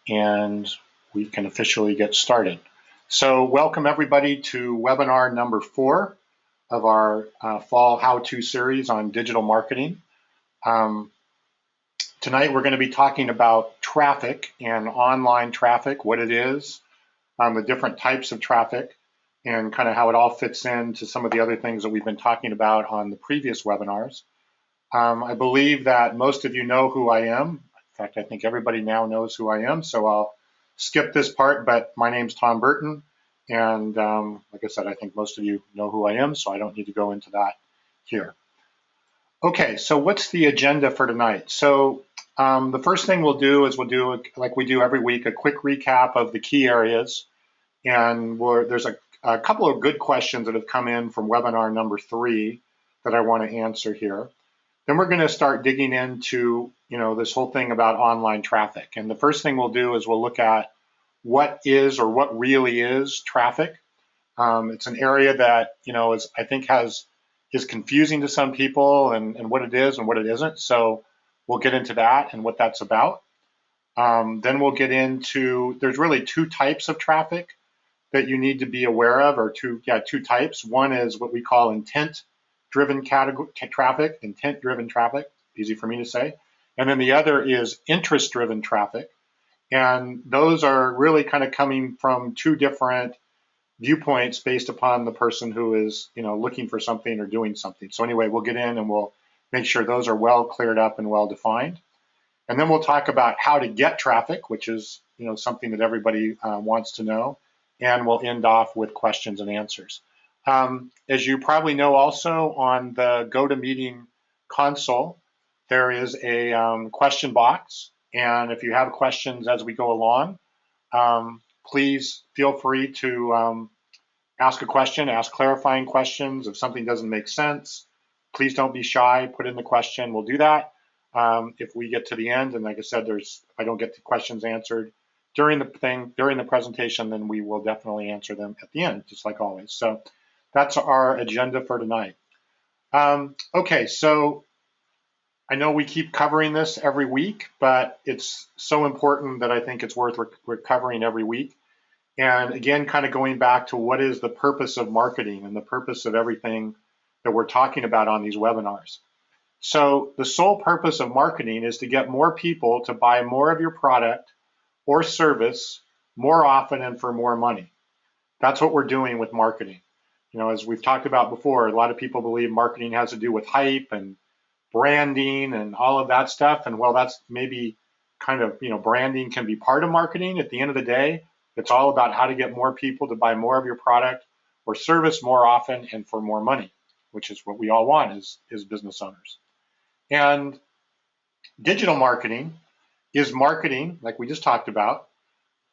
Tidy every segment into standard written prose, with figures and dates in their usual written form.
and we can officially get started. So welcome everybody to webinar number 4 of our fall how-to series on digital marketing. Tonight we're going to be talking about traffic and online traffic, what it is, the different types of traffic, and kind of how it all fits into some of the other things that we've been talking about on the previous webinars. I believe that most of you know who I am. In fact, I think everybody now knows who I am, so I'll skip this part, but my name's Tom Burton, and like I said, I think most of you know who I am, so I don't need to go into that here. Okay, so what's the agenda for tonight? So the first thing we'll do is we'll do, like we do every week, a quick recap of the key areas, and there's a couple of good questions that have come in from webinar number 3 that I want to answer here. Then we're going to start digging into, this whole thing about online traffic. And the first thing we'll do is we'll look at what is or what really is traffic. It's an area that, I think is confusing to some people and what it is and what it isn't. So we'll get into that and what that's about. Then we'll get into, there's really 2 types of traffic that you need to be aware of, or 2 types. One is what we call intent-driven traffic, intent-driven traffic, easy for me to say. And then the other is interest-driven traffic. And those are really kind of coming from 2 different viewpoints based upon the person who is, looking for something or doing something. So anyway, we'll get in and we'll make sure those are well cleared up and well defined. And then we'll talk about how to get traffic, which is, something that everybody wants to know. And we'll end off with questions and answers. As you probably know also, on the GoToMeeting console, there is a question box. And if you have questions as we go along, please feel free to ask a question, ask clarifying questions. If something doesn't make sense, please don't be shy, put in the question, we'll do that. If we get to the end, and like I said, if I don't get the questions answered during the presentation, then we will definitely answer them at the end, just like always. So that's our agenda for tonight. Okay, so I know we keep covering this every week, but it's so important that I think it's worth covering every week. And again, kind of going back to what is the purpose of marketing and the purpose of everything that we're talking about on these webinars. So the sole purpose of marketing is to get more people to buy more of your product or service more often and for more money. That's what we're doing with marketing. As we've talked about before, a lot of people believe marketing has to do with hype and branding and all of that stuff. And well, that's maybe kind of, branding can be part of marketing. At the end of the day, it's all about how to get more people to buy more of your product or service more often and for more money, which is what we all want as business owners. And digital marketing is marketing, like we just talked about,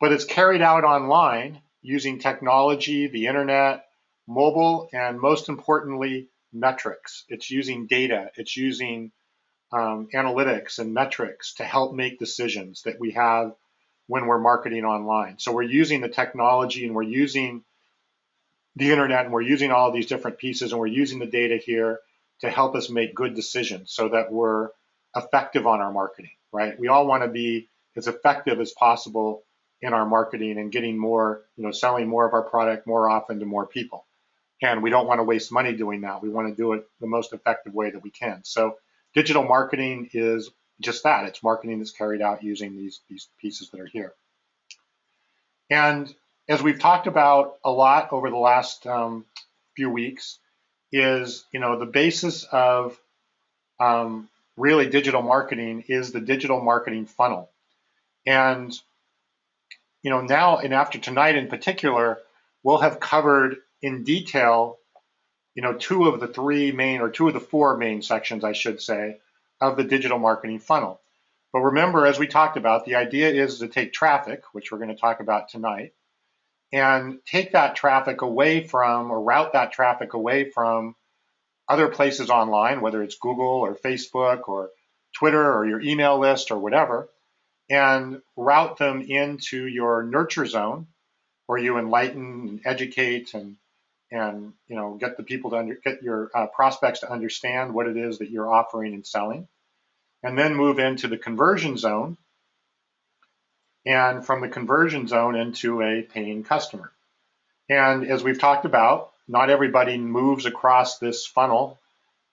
but it's carried out online using technology, the internet, mobile, and most importantly, metrics. It's using data. It's using analytics and metrics to help make decisions that we have when we're marketing online. So we're using the technology and we're using the internet and we're using all of these different pieces and we're using the data here to help us make good decisions so that we're effective on our marketing, right? We all want to be as effective as possible in our marketing and getting more, selling more of our product more often to more people. And we don't want to waste money doing that. We want to do it the most effective way that we can. So digital marketing is just that. It's marketing that's carried out using these pieces that are here. And as we've talked about a lot over the last few weeks, is, the basis of really digital marketing is the digital marketing funnel. And, now and after tonight in particular, we'll have covered in detail, 2 of the 4 main sections, I should say, of the digital marketing funnel. But remember, as we talked about, the idea is to take traffic, which we're going to talk about tonight, and take that traffic away from, or route that traffic away from other places online, whether it's Google or Facebook or Twitter or your email list or whatever, and route them into your nurture zone where you enlighten and educate and get the people to get your prospects to understand what it is that you're offering and selling, and then move into the conversion zone and from the conversion zone into a paying customer. And as we've talked about, not everybody moves across this funnel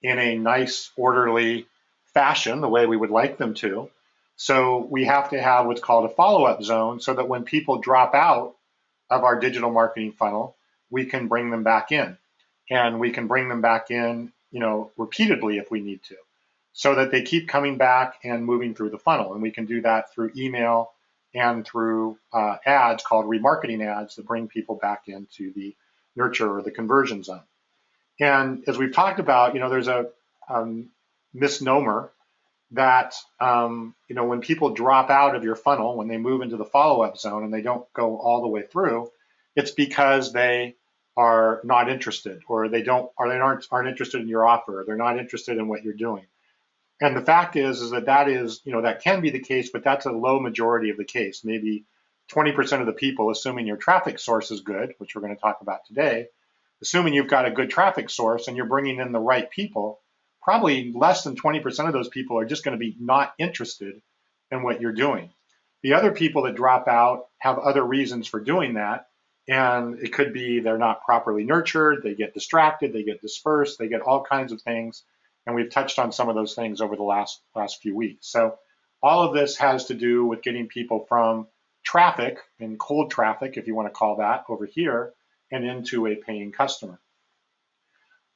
in a nice, orderly fashion, the way we would like them to. So we have to have what's called a follow-up zone so that when people drop out of our digital marketing funnel, we can bring them back in. And we can bring them back in, repeatedly if we need to, so that they keep coming back and moving through the funnel. And we can do that through email and through ads called remarketing ads that bring people back into the nurture or the conversion zone. And as we've talked about, there's a misnomer that, when people drop out of your funnel, when they move into the follow-up zone and they don't go all the way through, it's because they are not interested, or they aren't interested in your offer, or they're not interested in what you're doing. And the fact is that is, that can be the case, but that's a low majority of the case. Maybe 20% of the people, assuming your traffic source is good, which we're going to talk about today, assuming you've got a good traffic source and you're bringing in the right people, probably less than 20% of those people are just going to be not interested in what you're doing. The other people that drop out have other reasons for doing that. And it could be they're not properly nurtured, they get distracted, they get dispersed, they get all kinds of things. And we've touched on some of those things over the last few weeks. So all of this has to do with getting people from traffic, and cold traffic, if you want to call that, over here, and into a paying customer.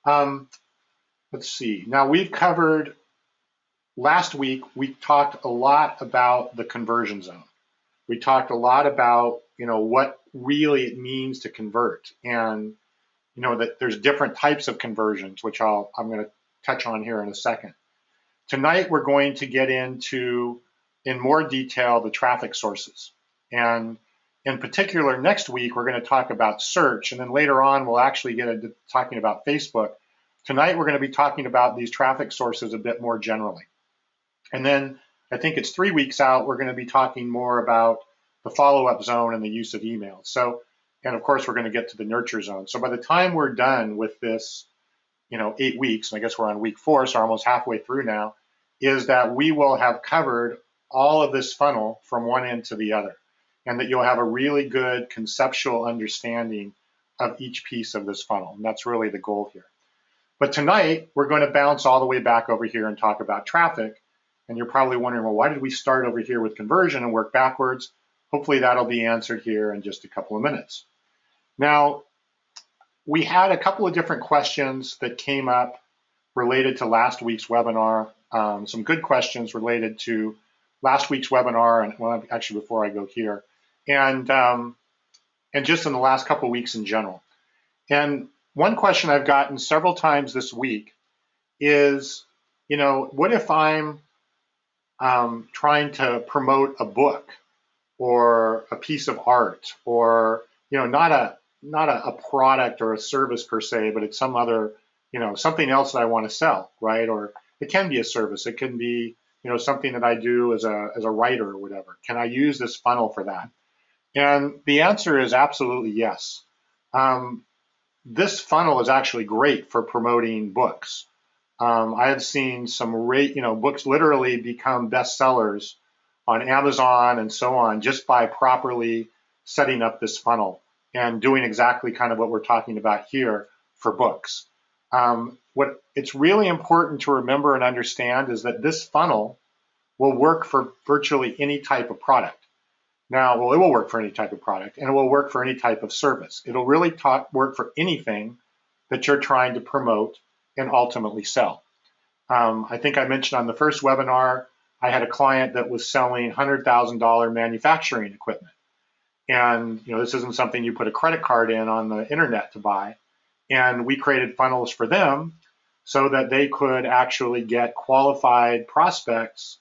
Let's see. Now we've covered, last week, we talked a lot about the conversion zone. We talked a lot about, what really it means to convert, and, that there's different types of conversions, which I'm going to touch on here in a second. Tonight, we're going to get into, in more detail, the traffic sources. And in particular, next week, we're going to talk about search. And then later on, we'll actually get into talking about Facebook. Tonight, we're going to be talking about these traffic sources a bit more generally. And then I think it's 3 weeks out, we're going to be talking more about the follow-up zone and the use of email. So, and of course, we're going to get to the nurture zone. So by the time we're done with this, 8 weeks, and I guess we're on week 4, so almost halfway through now, is that we will have covered all of this funnel from one end to the other, and that you'll have a really good conceptual understanding of each piece of this funnel. And that's really the goal here. But tonight, we're going to bounce all the way back over here and talk about traffic. And you're probably wondering, well, why did we start over here with conversion and work backwards? Hopefully that'll be answered here in just a couple of minutes. Now, we had a couple of different questions that came up related to last week's webinar. Some good questions related to last week's webinar, and well, actually before I go here, and just in the last couple of weeks in general. And one question I've gotten several times this week is, what if I'm trying to promote a book or a piece of art, or not a product or a service per se, but it's some other, something else that I want to sell, right? Or it can be a service. It can be, something that I do as a writer or whatever. Can I use this funnel for that? And the answer is absolutely yes. This funnel is actually great for promoting books. I have seen some books literally become bestsellers on Amazon and so on just by properly setting up this funnel and doing exactly kind of what we're talking about here for books. What it's really important to remember and understand is that this funnel will work for virtually any type of product. Now, well, it will work for any type of product, and it will work for any type of service. It'll really work for anything that you're trying to promote and ultimately sell. I think I mentioned on the first webinar, I had a client that was selling $100,000 manufacturing equipment. And this isn't something you put a credit card in on the internet to buy. And we created funnels for them so that they could actually get qualified prospects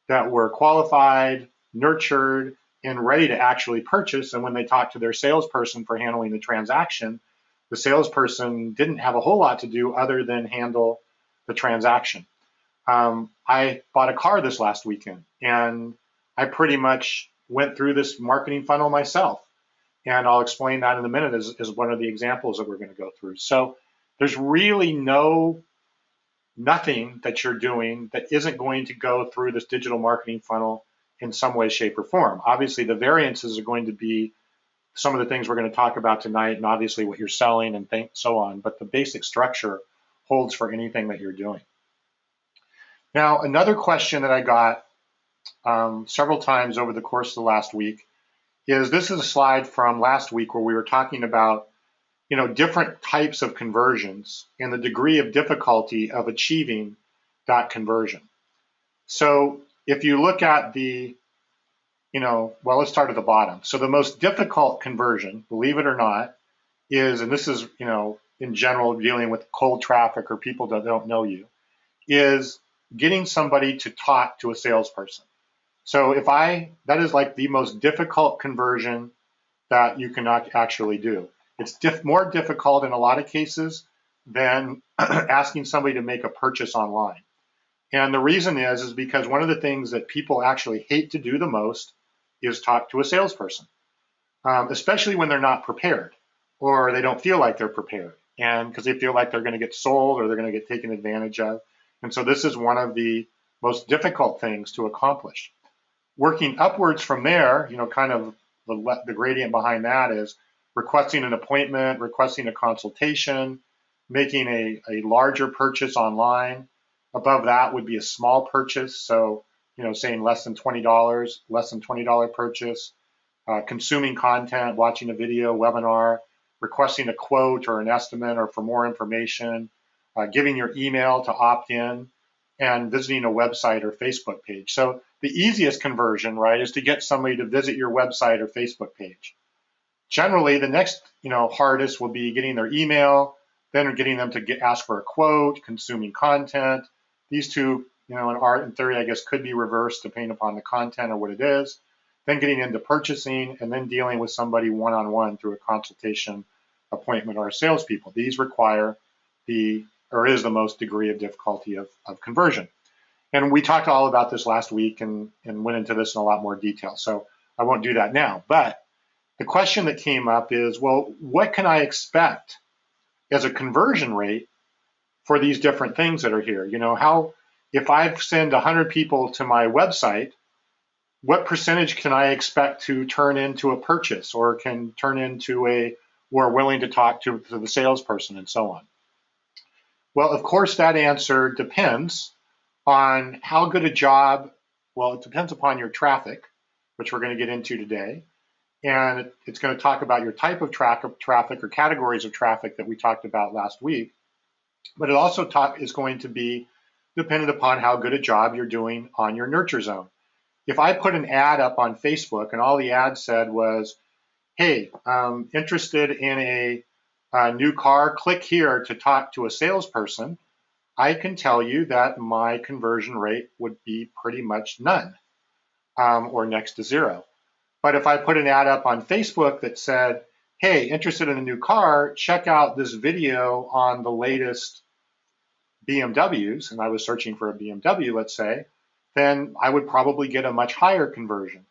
that were qualified, nurtured, and ready to actually purchase. And when they talked to their salesperson for handling the transaction, the salesperson didn't have a whole lot to do other than handle the transaction. I bought a car this last weekend, and I pretty much went through this marketing funnel myself. And I'll explain that in a minute as one of the examples that we're going to go through. So there's really nothing that you're doing that isn't going to go through this digital marketing funnel in some way, shape, or form. Obviously, the variances are going to be some of the things we're going to talk about tonight, and obviously what you're selling and so on, but the basic structure holds for anything that you're doing. Now, another question that I got several times over the course of the last week is, this is a slide from last week where we were talking about, different types of conversions and the degree of difficulty of achieving that conversion. So if you look at the, well, let's start at the bottom. So the most difficult conversion, believe it or not, is, and this is, in general, dealing with cold traffic or people that don't know you, is getting somebody to talk to a salesperson. So that is like the most difficult conversion that you can actually do. It's more difficult in a lot of cases than asking somebody to make a purchase online. And the reason is because one of the things that people actually hate to do the most is talk to a salesperson, especially when they're not prepared or they don't feel like they're prepared, and because they feel like they're going to get sold or they're going to get taken advantage of. And so this is one of the most difficult things to accomplish. Working upwards from there, kind of the gradient behind that is requesting an appointment, requesting a consultation, making a larger purchase online. Above that would be a small purchase, so saying less than $20 purchase, consuming content, watching a video, webinar, requesting a quote or an estimate or for more information, giving your email to opt in, and visiting a website or Facebook page. So the easiest conversion, right, is to get somebody to visit your website or Facebook page. Generally, the next, hardest will be getting their email, then getting them to ask for a quote, consuming content. These two, in theory, I guess, could be reversed depending upon the content or what it is. Then getting into purchasing, and then dealing with somebody one-on-one through a consultation, appointment, or a salespeople. These require is the most degree of difficulty of conversion. And we talked all about this last week and went into this in a lot more detail. So I won't do that now. But the question that came up is, well, what can I expect as a conversion rate for these different things that are here? If I send 100 people to my website, what percentage can I expect to turn into a purchase or can turn into we're willing to talk to the salesperson and so on? Well, of course, that answer depends on how good a job, well, it depends upon your traffic, which we're going to get into today. And it's going to talk about your type of traffic or categories of traffic that we talked about last week. But it also is going to be dependent upon how good a job you're doing on your nurture zone. If I put an ad up on Facebook and all the ad said was, hey, interested in a new car, click here to talk to a salesperson, I can tell you that my conversion rate would be pretty much none or next to zero. But if I put an ad up on Facebook that said, hey, interested in a new car, check out this video on the latest BMWs, and I was searching for a BMW, let's say, then I would probably get a much higher conversion.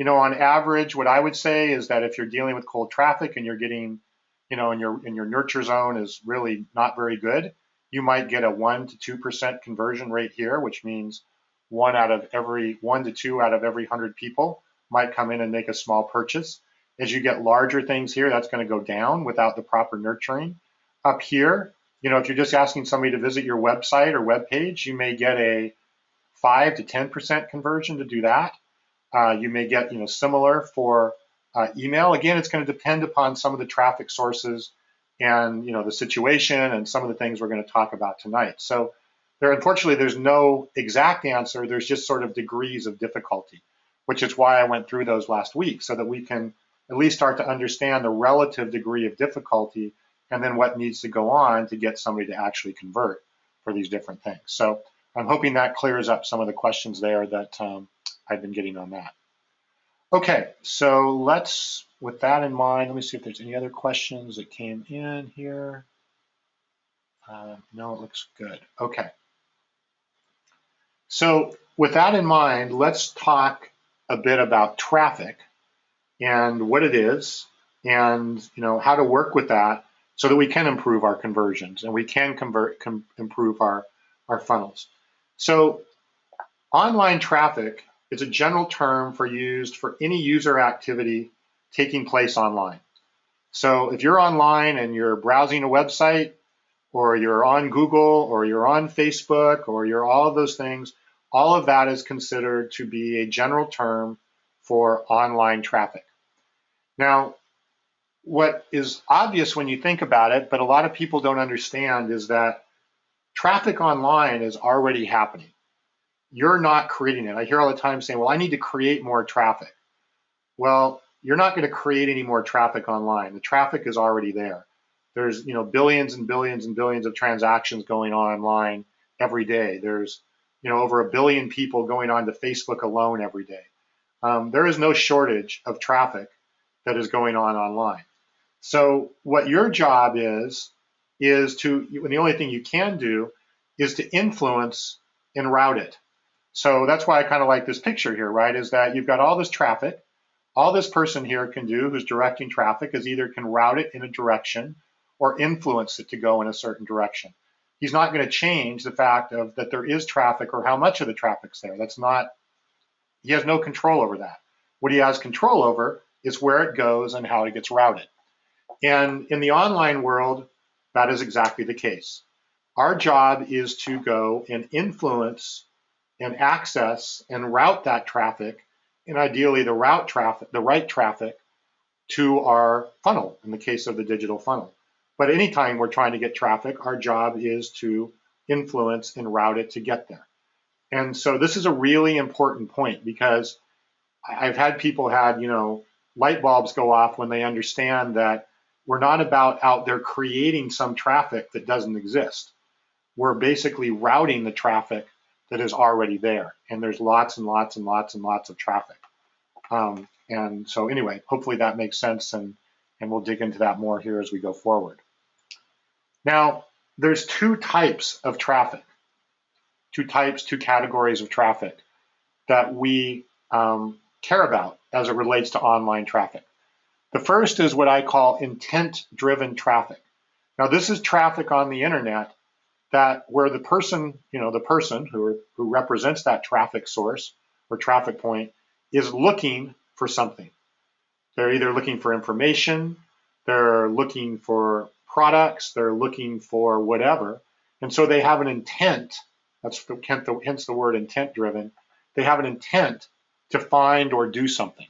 On average, what I would say is that if you're dealing with cold traffic and you're getting, and your nurture zone is really not very good, you might get a 1 to 2% conversion rate here, which means 1 to 2 out of every 100 people might come in and make a small purchase. As you get larger things here, that's going to go down without the proper nurturing. Up here, if you're just asking somebody to visit your website or web page, you may get a 5 to 10% conversion to do that. You may get, similar for email. Again, it's going to depend upon some of the traffic sources and, the situation and some of the things we're going to talk about tonight. So unfortunately, there's no exact answer. There's just sort of degrees of difficulty, which is why I went through those last week so that we can at least start to understand the relative degree of difficulty and then what needs to go on to get somebody to actually convert for these different things. So I'm hoping that clears up some of the questions there that I've been getting on that. Okay, so with that in mind, let me see if there's any other questions that came in here. No, it looks good. Okay. So with that in mind, let's talk a bit about traffic and what it is and how to work with that so that we can improve our conversions and we can improve our funnels. So online traffic It's a general term used for any user activity taking place online. So if you're online and you're browsing a website, or you're on Google, or you're on Facebook, or you're all of those things, all of that is considered to be a general term for online traffic. Now, what is obvious when you think about it, but a lot of people don't understand, is that traffic online is already happening. You're not creating it. I hear all the time saying, well, I need to create more traffic. Well, you're not going to create any more traffic online. The traffic is already there. There's billions and billions and billions of transactions going on online every day. There's over 1 billion people going on to Facebook alone every day. There is no shortage of traffic that is going on online. So what your job is to, the only thing you can do is to influence and route it. So that's why I kind of like this picture here, right? Is that you've got all this traffic. All this person here can do, who's directing traffic, is either can route it in a direction or influence it to go in a certain direction. He's not going to change the fact of that there is traffic or how much of the traffic's there. That's not, he has no control over that. What he has control over is where it goes and how it gets routed. And in the online world, that is exactly the case. Our job is to go and influence and access and route that traffic, and ideally the right traffic to our funnel, in the case of the digital funnel. But anytime we're trying to get traffic, our job is to influence and route it to get there. And so this is a really important point, because I've had people had, light bulbs go off when they understand that we're not about out there creating some traffic that doesn't exist. We're basically routing the traffic that is already there. And there's lots and lots and lots and lots of traffic. And so anyway, hopefully that makes sense, and we'll dig into that more here as we go forward. Now, there's two types of traffic, two categories of traffic that we care about as it relates to online traffic. The first is what I call intent-driven traffic. Now, this is traffic on the internet that where the person who represents that traffic source or traffic point is looking for something. They're either looking for information, they're looking for products, they're looking for whatever. And so they have an intent, hence the word intent-driven. They have an intent to find or do something,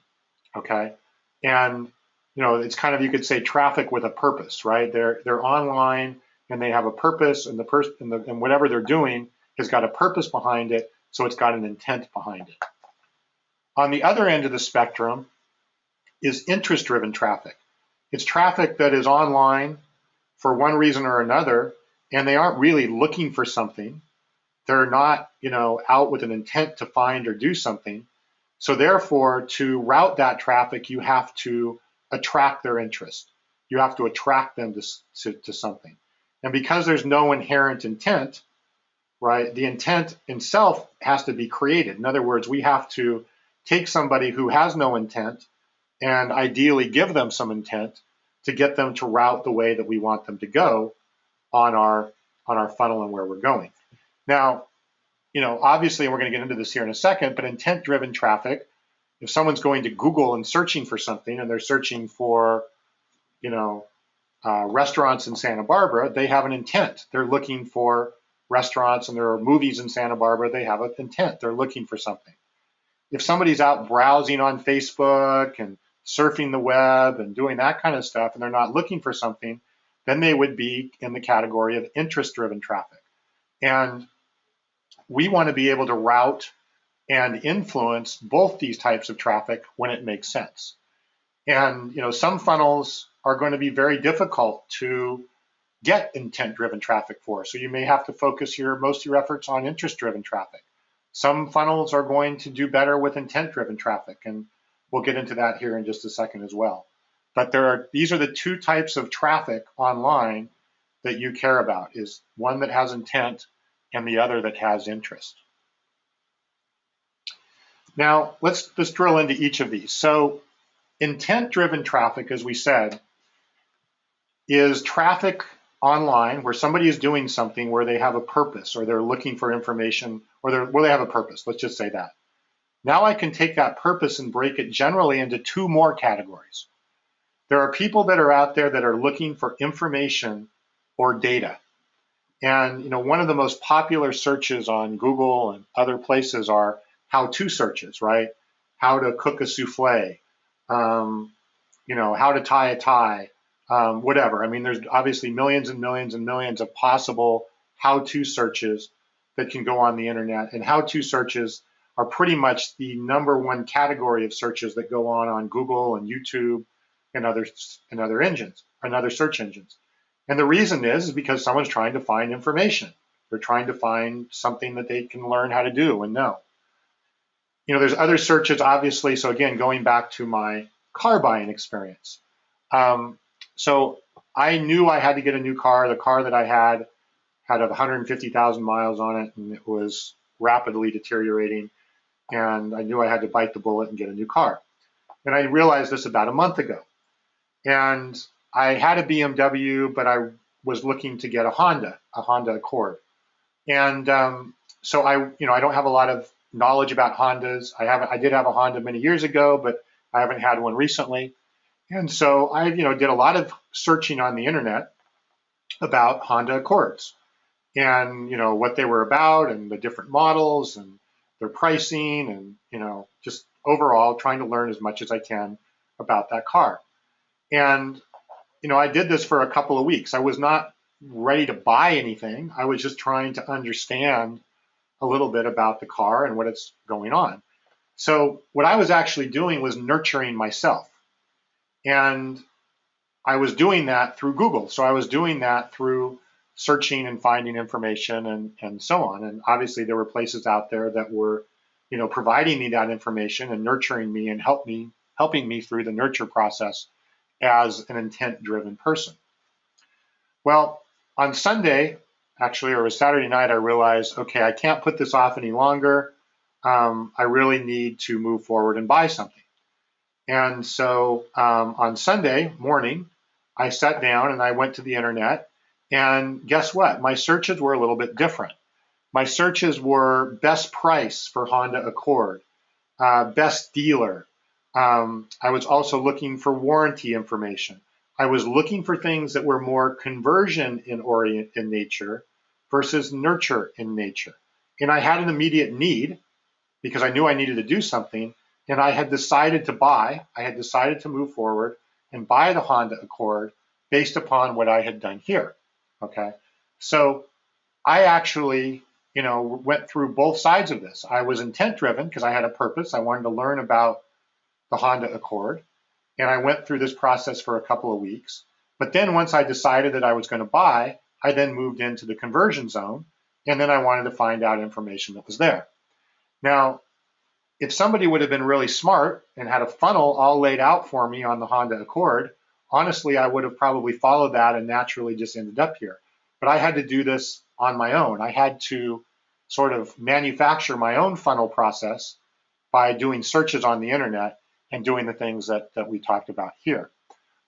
okay? And, it's kind of, you could say, traffic with a purpose, right? They're online, and they have a purpose, and and whatever they're doing has got a purpose behind it, so it's got an intent behind it. On the other end of the spectrum is interest-driven traffic. It's traffic that is online for one reason or another, and they aren't really looking for something. They're not, out with an intent to find or do something. So therefore, to route that traffic, you have to attract their interest. You have to attract them to something. And because there's no inherent intent, right, the intent itself has to be created. In other words, we have to take somebody who has no intent and ideally give them some intent to get them to route the way that we want them to go on our funnel and where we're going. Now, obviously, and we're going to get into this here in a second, but intent-driven traffic, if someone's going to Google and searching for something, and they're searching for, restaurants in Santa Barbara, they have an intent. They're looking for restaurants, and there are movies in Santa Barbara, they have an intent. They're looking for something. If somebody's out browsing on Facebook and surfing the web and doing that kind of stuff, and they're not looking for something, then they would be in the category of interest-driven traffic. And we want to be able to route and influence both these types of traffic when it makes sense. And some funnels are going to be very difficult to get intent-driven traffic for. So you may have to focus most of your efforts on interest-driven traffic. Some funnels are going to do better with intent-driven traffic, and we'll get into that here in just a second as well. But these are the two types of traffic online that you care about, is one that has intent and the other that has interest. Now, let's drill into each of these. So intent-driven traffic, as we said, is traffic online where somebody is doing something where they have a purpose, or they're looking for information, or they have a purpose. Let's just say that. Now I can take that purpose and break it generally into two more categories. There are people that are out there that are looking for information or data. And one of the most popular searches on Google and other places are how-to searches, right? How to cook a souffle, how to tie a tie, whatever. I mean, there's obviously millions and millions and millions of possible how-to searches that can go on the internet, and how-to searches are pretty much the number one category of searches that go on Google and YouTube and other engines and other search engines. And the reason is because someone's trying to find information. They're trying to find something that they can learn how to do and know. There's other searches, obviously. So again, going back to my car buying experience. So I knew I had to get a new car. The car that I had 150,000 miles on it, and it was rapidly deteriorating. And I knew I had to bite the bullet and get a new car. And I realized this about a month ago. And I had a BMW, but I was looking to get a Honda Accord. And so I don't have a lot of knowledge about Hondas. I did have a Honda many years ago, but I haven't had one recently. And so I, did a lot of searching on the internet about Honda Accords and, what they were about and the different models and their pricing and, just overall trying to learn as much as I can about that car. And, I did this for a couple of weeks. I was not ready to buy anything. I was just trying to understand a little bit about the car and what it's going on. So what I was actually doing was nurturing myself. And I was doing that through Google. So I was doing that through searching and finding information and so on. And obviously there were places out there that were, providing me that information and nurturing me and helping me through the nurture process as an intent-driven person. Well, on Sunday, actually, or it was Saturday night, I realized, okay, I can't put this off any longer. I really need to move forward and buy something. And so on Sunday morning, I sat down and I went to the internet, and guess what? My searches were a little bit different. My searches were best price for Honda Accord, best dealer. I was also looking for warranty information. I was looking for things that were more conversion in nature versus nurture in nature. And I had an immediate need because I knew I needed to do something, and I had decided to move forward and buy the Honda Accord based upon what I had done here. Okay, so I actually, went through both sides of this. I was intent driven because I had a purpose. I wanted to learn about the Honda Accord, and I went through this process for a couple of weeks. But then once I decided that I was going to buy, I then moved into the conversion zone, and then I wanted to find out information that was there. Now, if somebody would have been really smart and had a funnel all laid out for me on the Honda Accord, honestly, I would have probably followed that and naturally just ended up here. But I had to do this on my own. I had to sort of manufacture my own funnel process by doing searches on the internet and doing the things that we talked about here.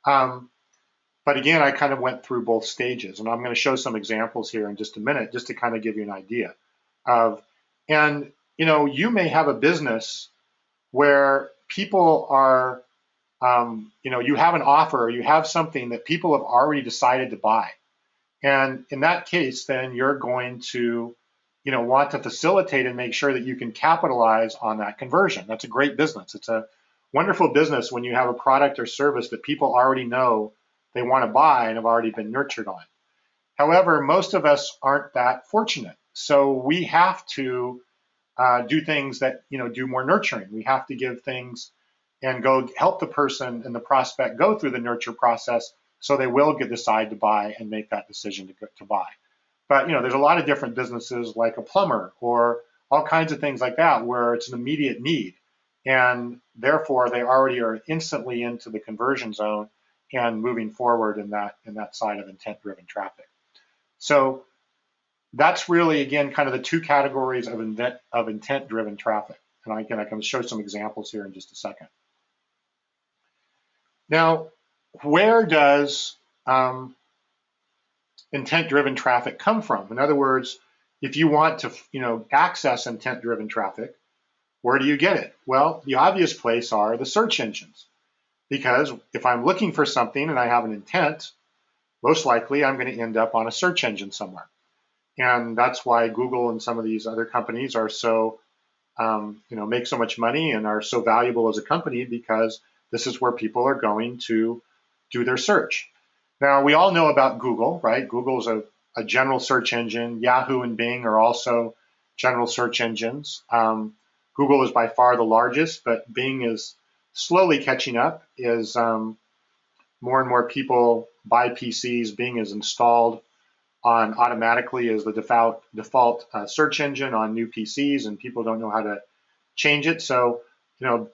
But again, I kind of went through both stages, and I'm going to show some examples here in just a minute, just to kind of give you an idea of, and you may have a business where people are, you have an offer, or you have something that people have already decided to buy. And in that case, then you're going to, want to facilitate and make sure that you can capitalize on that conversion. That's a great business. It's a wonderful business when you have a product or service that people already know they want to buy and have already been nurtured on. However, most of us aren't that fortunate. So we have to do things that, do more nurturing. We have to give things and go help the person and the prospect go through the nurture process so they will decide to buy and make that decision to buy. But, there's a lot of different businesses like a plumber or all kinds of things like that where it's an immediate need. And therefore, they already are instantly into the conversion zone and moving forward in that side of intent-driven traffic. So that's really, again, kind of the two categories of intent-driven traffic. And I can show some examples here in just a second. Now, where does intent-driven traffic come from? In other words, if you want to, access intent-driven traffic, Where do you get it? Well, the obvious place are the search engines, because if I'm looking for something and I have an intent, most likely I'm going to end up on a search engine somewhere. And that's why Google and some of these other companies are so, make so much money and are so valuable as a company, because this is where people are going to do their search. Now, we all know about Google, right? Google's a general search engine. Yahoo and Bing are also general search engines. Google is by far the largest, but Bing is slowly catching up as more and more people buy PCs. Bing is installed on automatically as the default search engine on new PCs, and people don't know how to change it. So,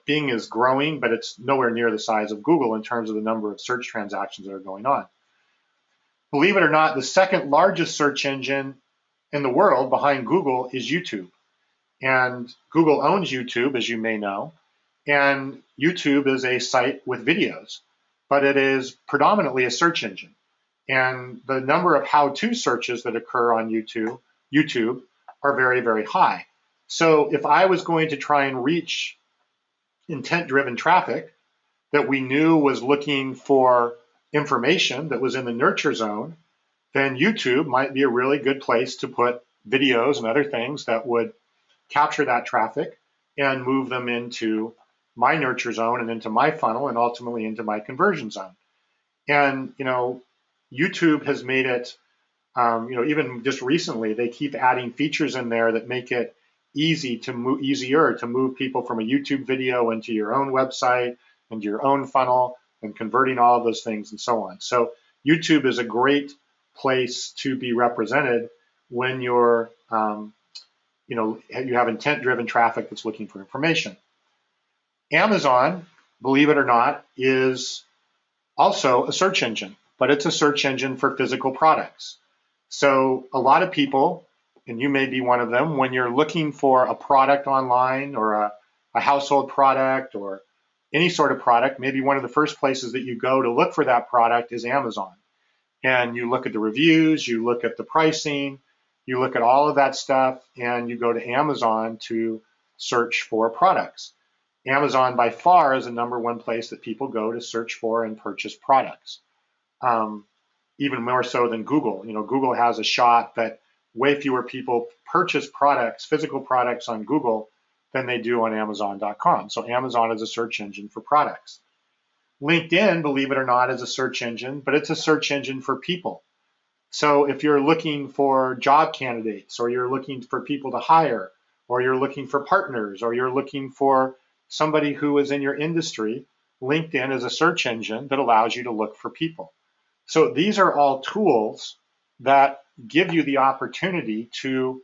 Bing is growing, but it's nowhere near the size of Google in terms of the number of search transactions that are going on. Believe it or not, the second largest search engine in the world behind Google is YouTube. And Google owns YouTube, as you may know. And YouTube is a site with videos, but it is predominantly a search engine. And the number of how-to searches that occur on YouTube are very, very high. So if I was going to try and reach intent-driven traffic that we knew was looking for information that was in the nurture zone, then YouTube might be a really good place to put videos and other things that would capture that traffic and move them into my nurture zone and into my funnel and ultimately into my conversion zone. And, YouTube has made it, even just recently, they keep adding features in there that make it easier to move people from a YouTube video into your own website, into your own funnel, and converting all of those things and so on. So YouTube is a great place to be represented when you're, you have intent-driven traffic that's looking for information. Amazon, believe it or not, is also a search engine, but it's a search engine for physical products. So a lot of people, and you may be one of them, when you're looking for a product online or a household product or any sort of product, maybe one of the first places that you go to look for that product is Amazon. And you look at the reviews, you look at the pricing, you look at all of that stuff, and you go to Amazon to search for products. Amazon by far is the number one place that people go to search for and purchase products. Even more so than Google. Google has a shot that way fewer people purchase products, physical products on Google than they do on Amazon.com. So Amazon is a search engine for products. LinkedIn, believe it or not, is a search engine, but it's a search engine for people. So if you're looking for job candidates, or you're looking for people to hire, or you're looking for partners, or you're looking for somebody who is in your industry, LinkedIn is a search engine that allows you to look for people. So these are all tools that give you the opportunity to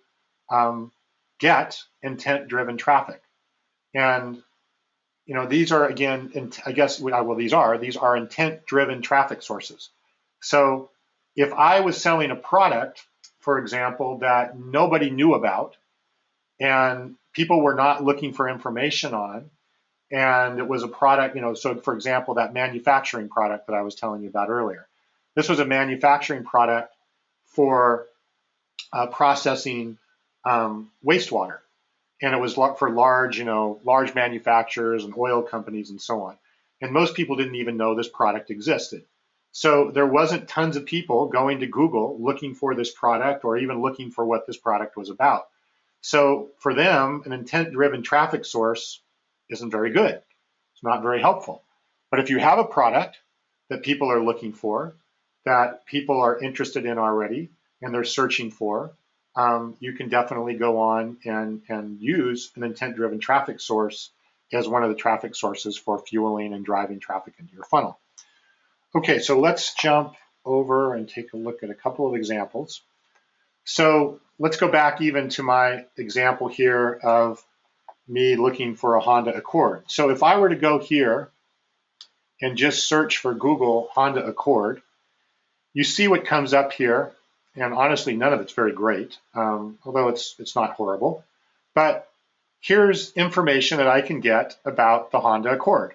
get intent-driven traffic. And these are, again, these are intent-driven traffic sources. So if I was selling a product, for example, that nobody knew about and people were not looking for information on, and it was a product, so for example, that manufacturing product that I was telling you about earlier. This was a manufacturing product for processing wastewater. And it was for large manufacturers and oil companies and so on. And most people didn't even know this product existed. So there wasn't tons of people going to Google looking for this product or even looking for what this product was about. So for them, an intent-driven traffic source isn't very good. It's not very helpful. But if you have a product that people are looking for, that people are interested in already, and they're searching for, you can definitely go on and use an intent-driven traffic source as one of the traffic sources for fueling and driving traffic into your funnel. Okay, so let's jump over and take a look at a couple of examples. So let's go back even to my example here of me looking for a Honda Accord. So if I were to go here and just search for Google Honda Accord, you see what comes up here. And honestly, none of it's very great, although it's not horrible. But here's information that I can get about the Honda Accord.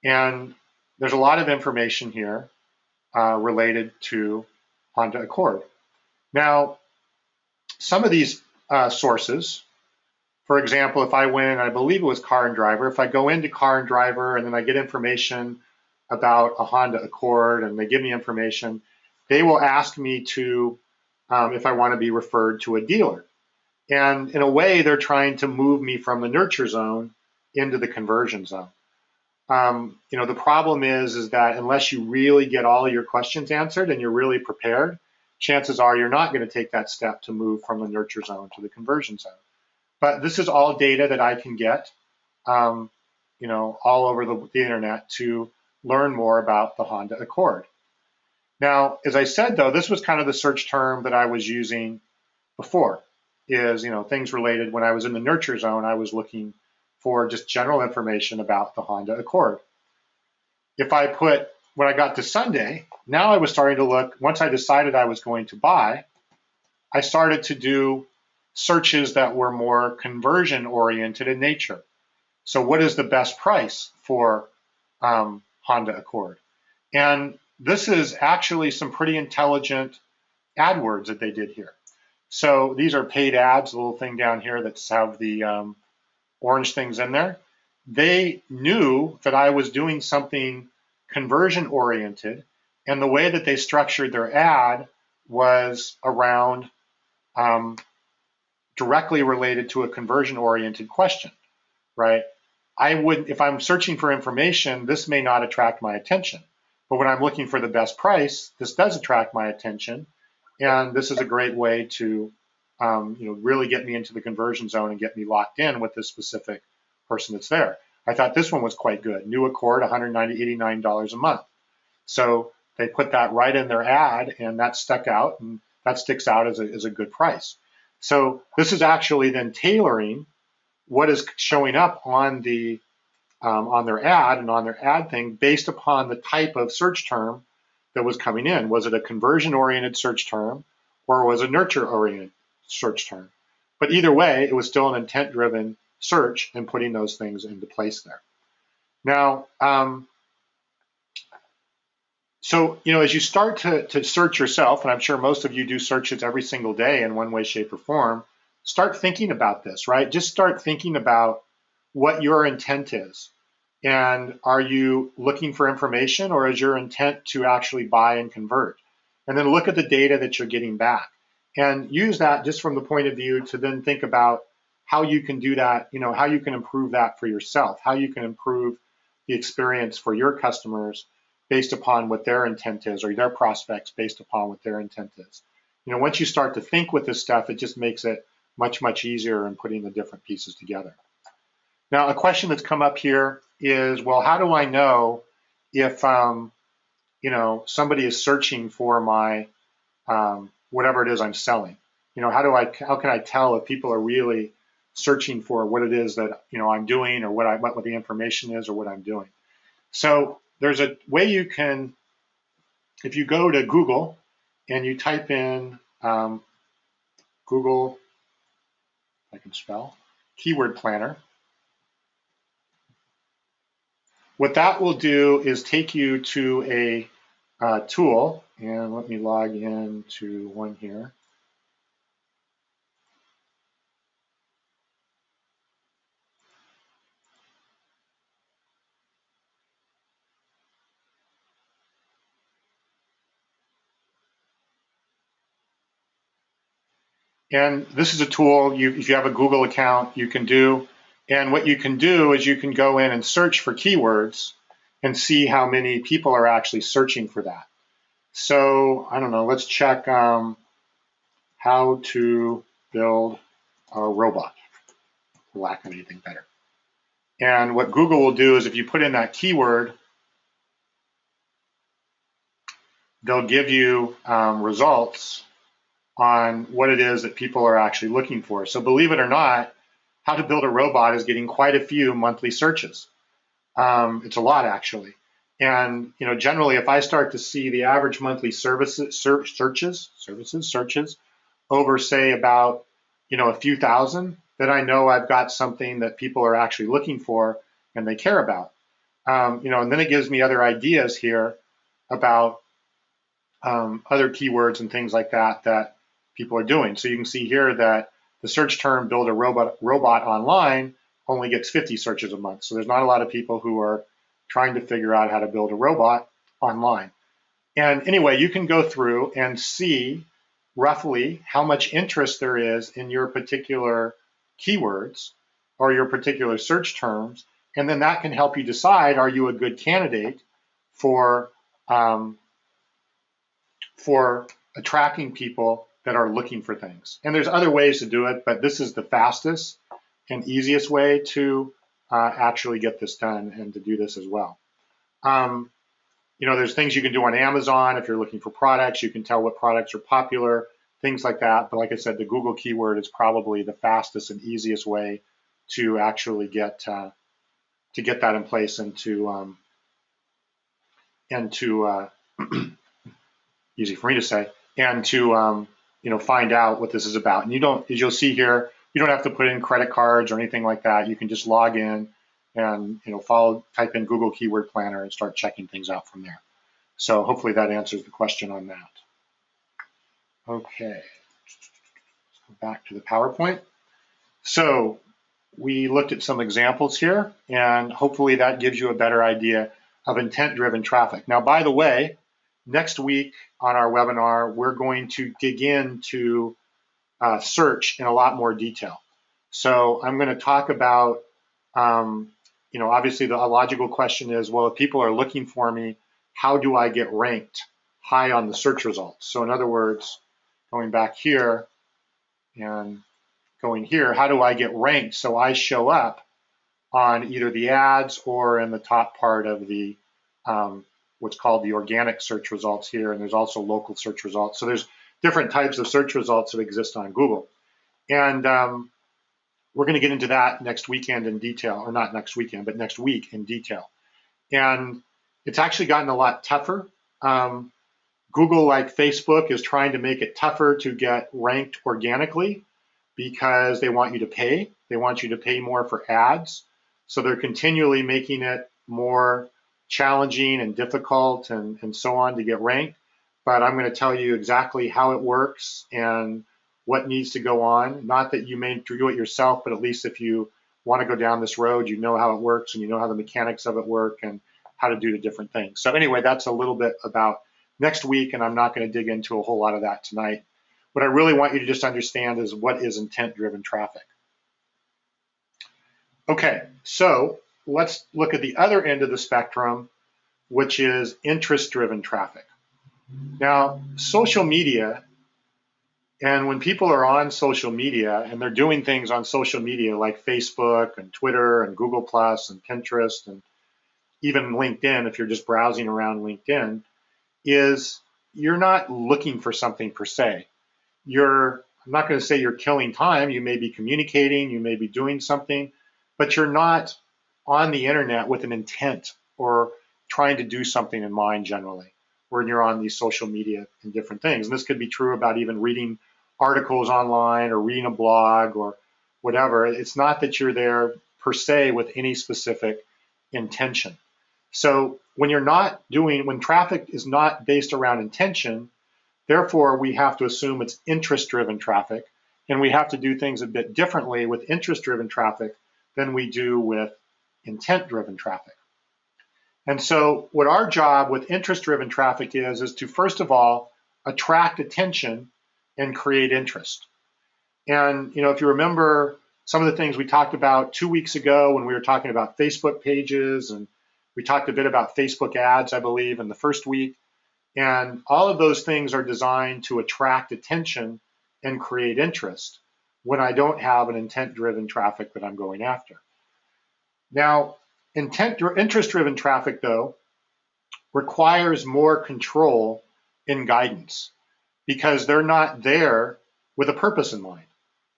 And there's a lot of information here related to Honda Accord. Now, some of these sources, For example, if I went, I believe it was Car and Driver, if I go into Car and Driver and then I get information about a Honda Accord and they give me information, they will ask me to, if I want to be referred to a dealer. And in a way, they're trying to move me from the nurture zone into the conversion zone. The problem is that unless you really get all your questions answered and you're really prepared, chances are you're not going to take that step to move from the nurture zone to the conversion zone. But this is all data that I can get, all over the internet to learn more about the Honda Accord. Now, as I said, though, this was kind of the search term that I was using before, is, things related. When I was in the nurture zone, I was looking for just general information about the Honda Accord. If I put, when I got to Sunday, now I was starting to look, once I decided I was going to buy, I started to do searches that were more conversion oriented in nature. So what is the best price for Honda Accord? And this is actually some pretty intelligent AdWords that they did here. So these are paid ads, the little thing down here that have the orange things in there. They knew that I was doing something conversion oriented, and the way that they structured their ad was around directly related to a conversion oriented question, right? I would, if I'm searching for information, this may not attract my attention. But when I'm looking for the best price, this does attract my attention. And this is a great way to really get me into the conversion zone and get me locked in with this specific person that's there. I thought this one was quite good. New Accord, $189 a month. So they put that right in their ad, and that stuck out, and that sticks out as a good price. So this is actually then tailoring what is showing up on the on their ad and on their ad thing based upon the type of search term that was coming in. Was it a conversion-oriented search term, or was it a nurture-oriented search term? But either way, it was still an intent-driven search and putting those things into place there. Now, so as you start to search yourself, and I'm sure most of you do searches every single day in one way, shape, or form, start thinking about this, right? Just start thinking about what your intent is. And are you looking for information, or is your intent to actually buy and convert? And then look at the data that you're getting back and use that just from the point of view to then think about how you can do that, how you can improve that for yourself, how you can improve the experience for your customers based upon what their intent is, or their prospects based upon what their intent is. Once you start to think with this stuff, it just makes it much, much easier in putting the different pieces together. Now, a question that's come up here is, well, how do I know if somebody is searching for my whatever it is I'm selling? How can I tell if people are really searching for what it is that I'm doing, or what the information is, or what I'm doing? So there's a way you can, if you go to Google and you type in Google, I can spell, keyword planner. What that will do is take you to a tool, and let me log in to one here. And this is a tool, if you have a Google account, you can do. And what you can do is you can go in and search for keywords and see how many people are actually searching for that. So, I don't know, let's check how to build a robot, for lack of anything better. And what Google will do is if you put in that keyword, they'll give you results on what it is that people are actually looking for. So believe it or not, how to build a robot is getting quite a few monthly searches. It's a lot, actually. And generally, if I start to see the average monthly searches over, say, about a few thousand, then I know I've got something that people are actually looking for and they care about. And then it gives me other ideas here about other keywords and things like that that people are doing. So you can see here that the search term build a robot online only gets 50 searches a month. So there's not a lot of people who are trying to figure out how to build a robot online. And anyway, you can go through and see roughly how much interest there is in your particular keywords or your particular search terms. And then that can help you decide, are you a good candidate for attracting people that are looking for things. And there's other ways to do it, but this is the fastest and easiest way to actually get this done and to do this as well. You know, there's things you can do on Amazon if you're looking for products. You can tell what products are popular, things like that. But like I said, the Google keyword is probably the fastest and easiest way to actually get that in place and to easy for me to say, and to you know, find out what this is about. And you don't, as you'll see here, you don't have to put in credit cards or anything like that. You can just log in and, you know, type in Google Keyword Planner and start checking things out from there. So hopefully that answers the question on that. Okay, let's go back to the PowerPoint. So we looked at some examples here, and hopefully that gives you a better idea of intent-driven traffic. Now, by the way, next week on our webinar, we're going to dig into search in a lot more detail. So I'm going to talk about, you know, obviously the logical question is, well, if people are looking for me, how do I get ranked high on the search results? So in other words, going back here and going here, how do I get ranked so I show up on either the ads or in the top part of the what's called the organic search results here, and there's also local search results. So there's different types of search results that exist on Google. And we're going to get into that next weekend in detail, or not next weekend, but next week in detail. And it's actually gotten a lot tougher. Google, like Facebook, is trying to make it tougher to get ranked organically because they want you to pay. They want you to pay more for ads. So they're continually making it more challenging and difficult and so on to get ranked. But I'm going to tell you exactly how it works and what needs to go on. Not that you may do it yourself, but at least if you want to go down this road, you know how it works and you know how the mechanics of it work and how to do the different things. So anyway, that's a little bit about next week, and I'm not going to dig into a whole lot of that tonight. What I really want you to just understand is what is intent-driven traffic. Okay, so let's look at the other end of the spectrum, which is interest-driven traffic. Now, social media, and when people are on social media and they're doing things on social media like Facebook and Twitter and Google Plus and Pinterest and even LinkedIn, if you're just browsing around LinkedIn, is you're not looking for something per se. I'm not going to say you're killing time. You may be communicating, you may be doing something, but you're not on the internet with an intent or trying to do something in mind generally, when you're on these social media and different things. And this could be true about even reading articles online or reading a blog or whatever. It's not that you're there per se with any specific intention. So when traffic is not based around intention, therefore we have to assume it's interest-driven traffic, and we have to do things a bit differently with interest-driven traffic than we do with intent-driven traffic. And so what our job with interest-driven traffic is to first of all attract attention and create interest. And you know, if you remember some of the things we talked about 2 weeks ago when we were talking about Facebook pages, and we talked a bit about Facebook ads, I believe, in the first week. And all of those things are designed to attract attention and create interest when I don't have an intent-driven traffic that I'm going after. Now, interest-driven traffic, though, requires more control and guidance because they're not there with a purpose in mind,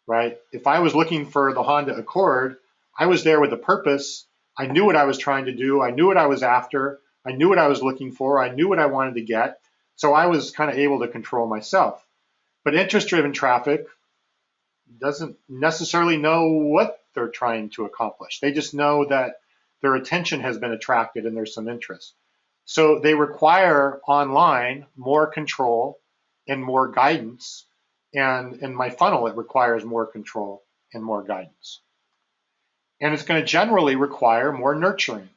right? If I was looking for the Honda Accord, I was there with a purpose. I knew what I was trying to do. I knew what I was after. I knew what I was looking for. I knew what I wanted to get. So I was kind of able to control myself. But interest-driven traffic doesn't necessarily know what they're trying to accomplish. They just know that their attention has been attracted and there's some interest. So they require online more control and more guidance And in my funnel, it requires more control and more guidance. And it's going to generally require more nurturing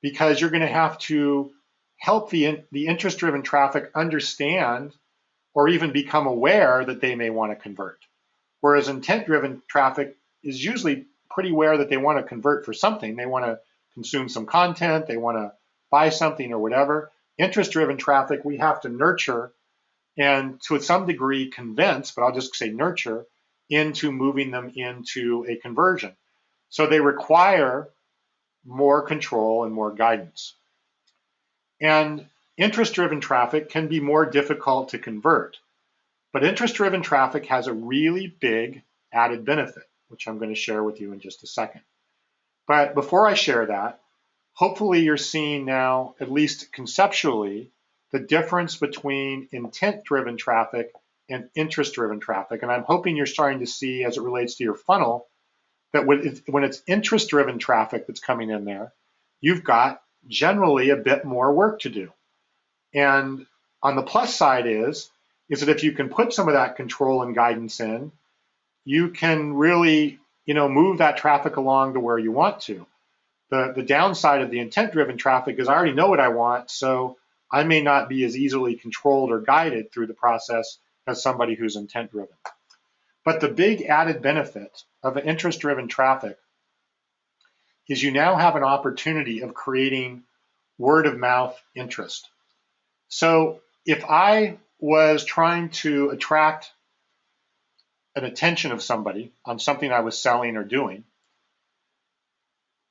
because you're going to have to help the interest-driven traffic understand or even become aware that they may want to convert. Whereas intent-driven traffic is usually pretty aware that they want to convert for something. They want to consume some content, they want to buy something or whatever. Interest-driven traffic, we have to nurture and to some degree convince, but I'll just say nurture, into moving them into a conversion. So they require more control and more guidance. And interest-driven traffic can be more difficult to convert. But interest-driven traffic has a really big added benefit, which I'm going to share with you in just a second. But before I share that, hopefully you're seeing now, at least conceptually, the difference between intent-driven traffic and interest-driven traffic. And I'm hoping you're starting to see, as it relates to your funnel, that when it's interest-driven traffic that's coming in there, you've got generally a bit more work to do. And on the plus side is that if you can put some of that control and guidance in, you can really, move that traffic along to where you want to. The downside of the intent-driven traffic is I already know what I want, so I may not be as easily controlled or guided through the process as somebody who's intent-driven. But the big added benefit of an interest-driven traffic is you now have an opportunity of creating word-of-mouth interest. So if I was trying to attract an attention of somebody on something I was selling or doing,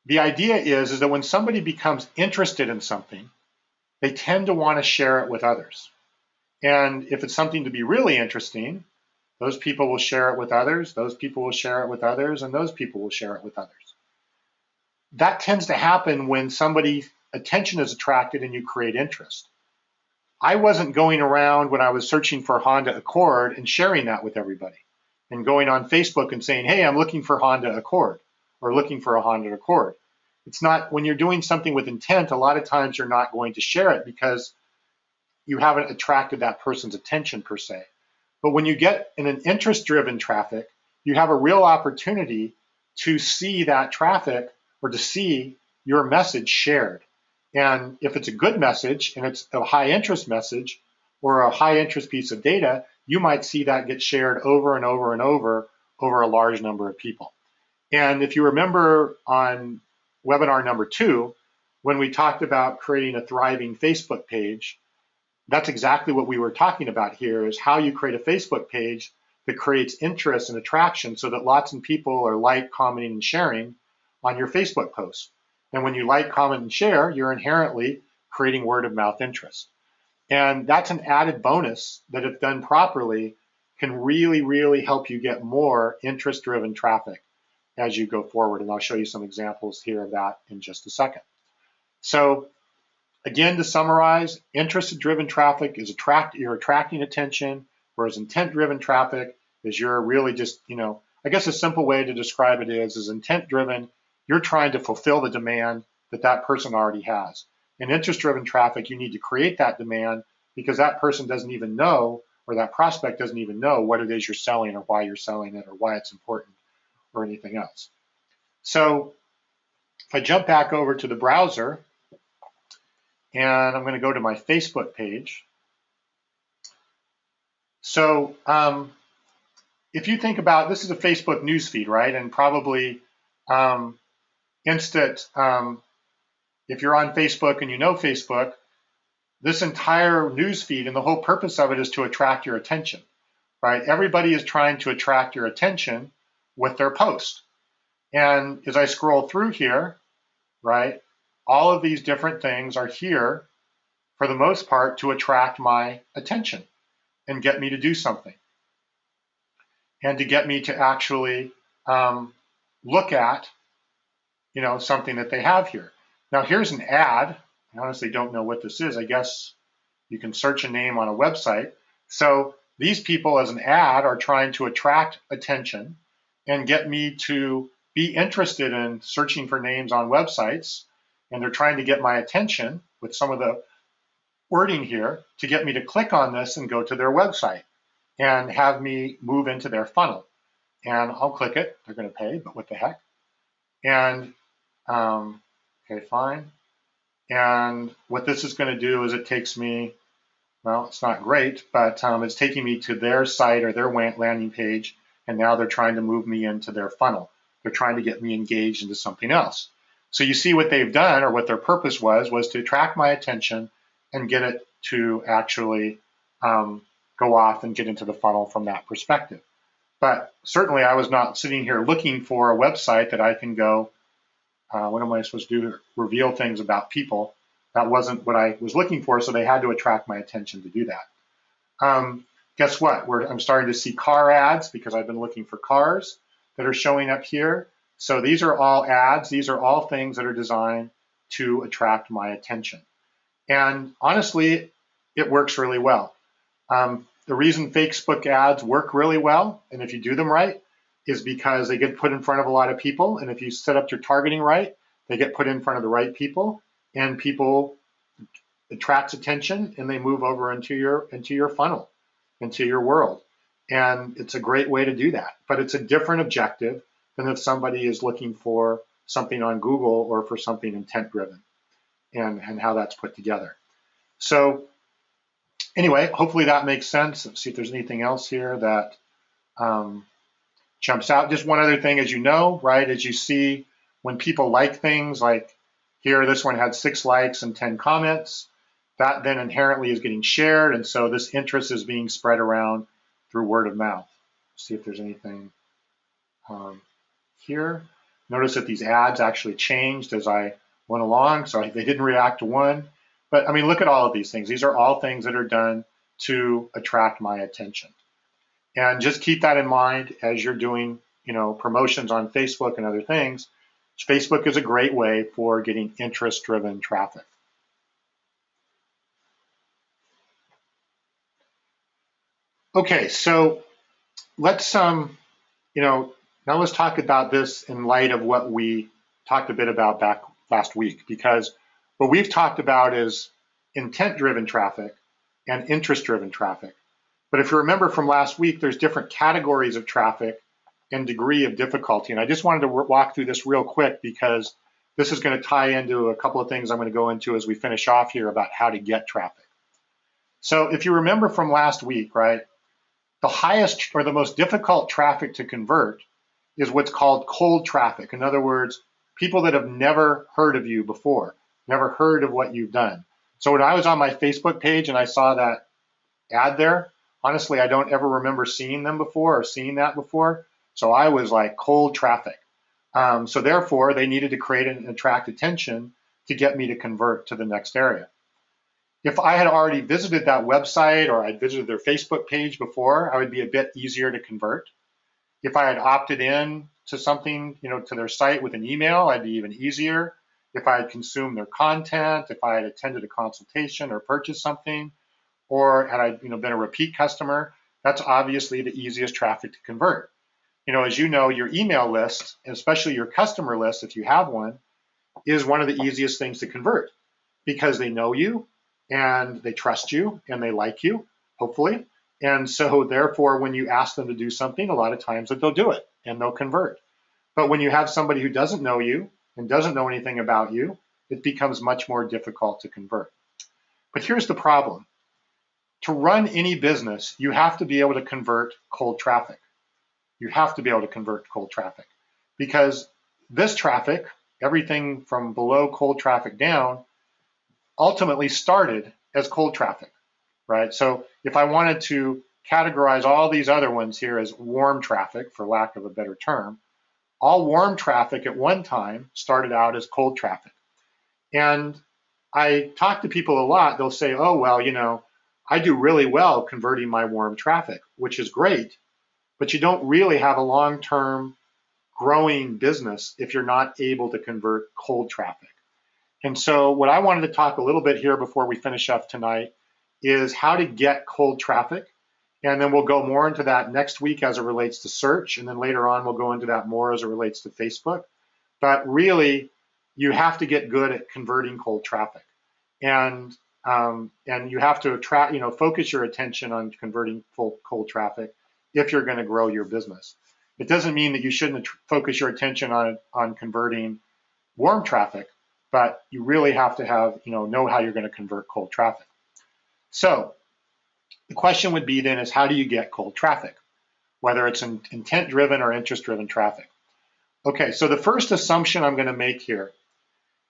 the idea is that when somebody becomes interested in something, they tend to want to share it with others. And if it's something to be really interesting, those people will share it with others, those people will share it with others, and those people will share it with others. That tends to happen when somebody's attention is attracted and you create interest. I wasn't going around when I was searching for Honda Accord and sharing that with everybody and going on Facebook and saying, hey, I'm looking for Honda Accord or looking for a Honda Accord. It's not, when you're doing something with intent, a lot of times you're not going to share it because you haven't attracted that person's attention per se. But when you get in an interest-driven traffic, you have a real opportunity to see that traffic or to see your message shared. And if it's a good message and it's a high interest message or a high interest piece of data, you might see that get shared over and over and over a large number of people. And if you remember on webinar number 2, when we talked about creating a thriving Facebook page, that's exactly what we were talking about here, is how you create a Facebook page that creates interest and attraction so that lots of people are like, commenting, and sharing on your Facebook posts. And when you like, comment, and share, you're inherently creating word of mouth interest. And that's an added bonus that, if done properly, can really, really help you get more interest-driven traffic as you go forward. And I'll show you some examples here of that in just a second. So again, to summarize, interest-driven traffic is you're attracting attention, whereas intent-driven traffic is you're really just, I guess a simple way to describe it is intent-driven, you're trying to fulfill the demand that that person already has. In interest-driven traffic, you need to create that demand because that person doesn't even know, or that prospect doesn't even know what it is you're selling or why you're selling it or why it's important or anything else. So if I jump back over to the browser, and I'm going to go to my Facebook page. So if you think about, this is a Facebook newsfeed, right? And probably instant, if you're on Facebook and you know Facebook, this entire newsfeed and the whole purpose of it is to attract your attention, right? Everybody is trying to attract your attention with their post. And as I scroll through here, right, all of these different things are here for the most part to attract my attention and get me to do something and to get me to actually look at, something that they have here. Now here's an ad. I honestly don't know what this is. I guess you can search a name on a website. So these people as an ad are trying to attract attention and get me to be interested in searching for names on websites. And they're trying to get my attention with some of the wording here to get me to click on this and go to their website. and have me move into their funnel. And I'll click it. They're going to pay, but what the heck? And okay, fine. And what this is going to do is it takes me, well, it's not great, but it's taking me to their site or their landing page, and now they're trying to move me into their funnel. They're trying to get me engaged into something else. So you see what they've done, or what their purpose was to attract my attention and get it to actually go off and get into the funnel from that perspective. But certainly I was not sitting here looking for a website that I can go, what am I supposed to do to reveal things about people? That wasn't what I was looking for, so they had to attract my attention to do that. Guess what? I'm starting to see car ads because I've been looking for cars that are showing up here. So these are all ads. These are all things that are designed to attract my attention. And honestly, it works really well. The reason Facebook ads work really well, and if you do them right, is because they get put in front of a lot of people. And if you set up your targeting right, they get put in front of the right people, and people attracts attention, and they move over into your funnel, into your world. And it's a great way to do that. But it's a different objective than if somebody is looking for something on Google or for something intent driven, and how that's put together. So anyway, hopefully that makes sense. Let's see if there's anything else here that jumps out. Just one other thing, as you know, right, as you see when people like things, like here, this one had 6 likes and 10 comments, that then inherently is getting shared, and so this interest is being spread around through word of mouth. Let's see if there's anything here. Notice that these ads actually changed as I went along, so they didn't react to one. But I mean, look at all of these things. These are all things that are done to attract my attention. And just keep that in mind as you're doing, promotions on Facebook and other things. Facebook is a great way for getting interest-driven traffic. Okay, so let's now let's talk about this in light of what we talked a bit about back last week, because what we've talked about is intent-driven traffic and interest-driven traffic. But if you remember from last week, there's different categories of traffic and degree of difficulty. And I just wanted to walk through this real quick because this is going to tie into a couple of things I'm going to go into as we finish off here about how to get traffic. So if you remember from last week, right, the highest or the most difficult traffic to convert is what's called cold traffic. In other words, people that have never heard of you before, never heard of what you've done. So when I was on my Facebook page and I saw that ad there, honestly, I don't ever remember seeing them before or seeing that before. So I was like cold traffic. So therefore, they needed to create and attract attention to get me to convert to the next area. If I had already visited that website or I'd visited their Facebook page before, I would be a bit easier to convert. If I had opted in to something, to their site with an email, I'd be even easier. If I had consumed their content, if I had attended a consultation or purchased something, or had I been a repeat customer, that's obviously the easiest traffic to convert. As you know, your email list, especially your customer list, if you have one, is one of the easiest things to convert because they know you and they trust you and they like you, hopefully. And so therefore, when you ask them to do something, a lot of times that they'll do it and they'll convert. But when you have somebody who doesn't know you and doesn't know anything about you, it becomes much more difficult to convert. But here's the problem. To run any business, you have to be able to convert cold traffic. You have to be able to convert cold traffic because this traffic, everything from below cold traffic down, ultimately started as cold traffic, right? So if I wanted to categorize all these other ones here as warm traffic, for lack of a better term, all warm traffic at one time started out as cold traffic. And I talk to people a lot, they'll say, oh, well, I do really well converting my warm traffic, which is great, but you don't really have a long-term growing business if you're not able to convert cold traffic. And so what I wanted to talk a little bit here before we finish up tonight is how to get cold traffic. And then we'll go more into that next week as it relates to search. And then later on, we'll go into that more as it relates to Facebook. But really, you have to get good at converting cold traffic. And And you have to focus your attention on converting cold traffic if you're going to grow your business. It doesn't mean that you shouldn't focus your attention on converting warm traffic, but you really have to know how you're going to convert cold traffic. So the question would be then is how do you get cold traffic, whether it's intent-driven or interest-driven traffic? Okay, so the first assumption I'm going to make here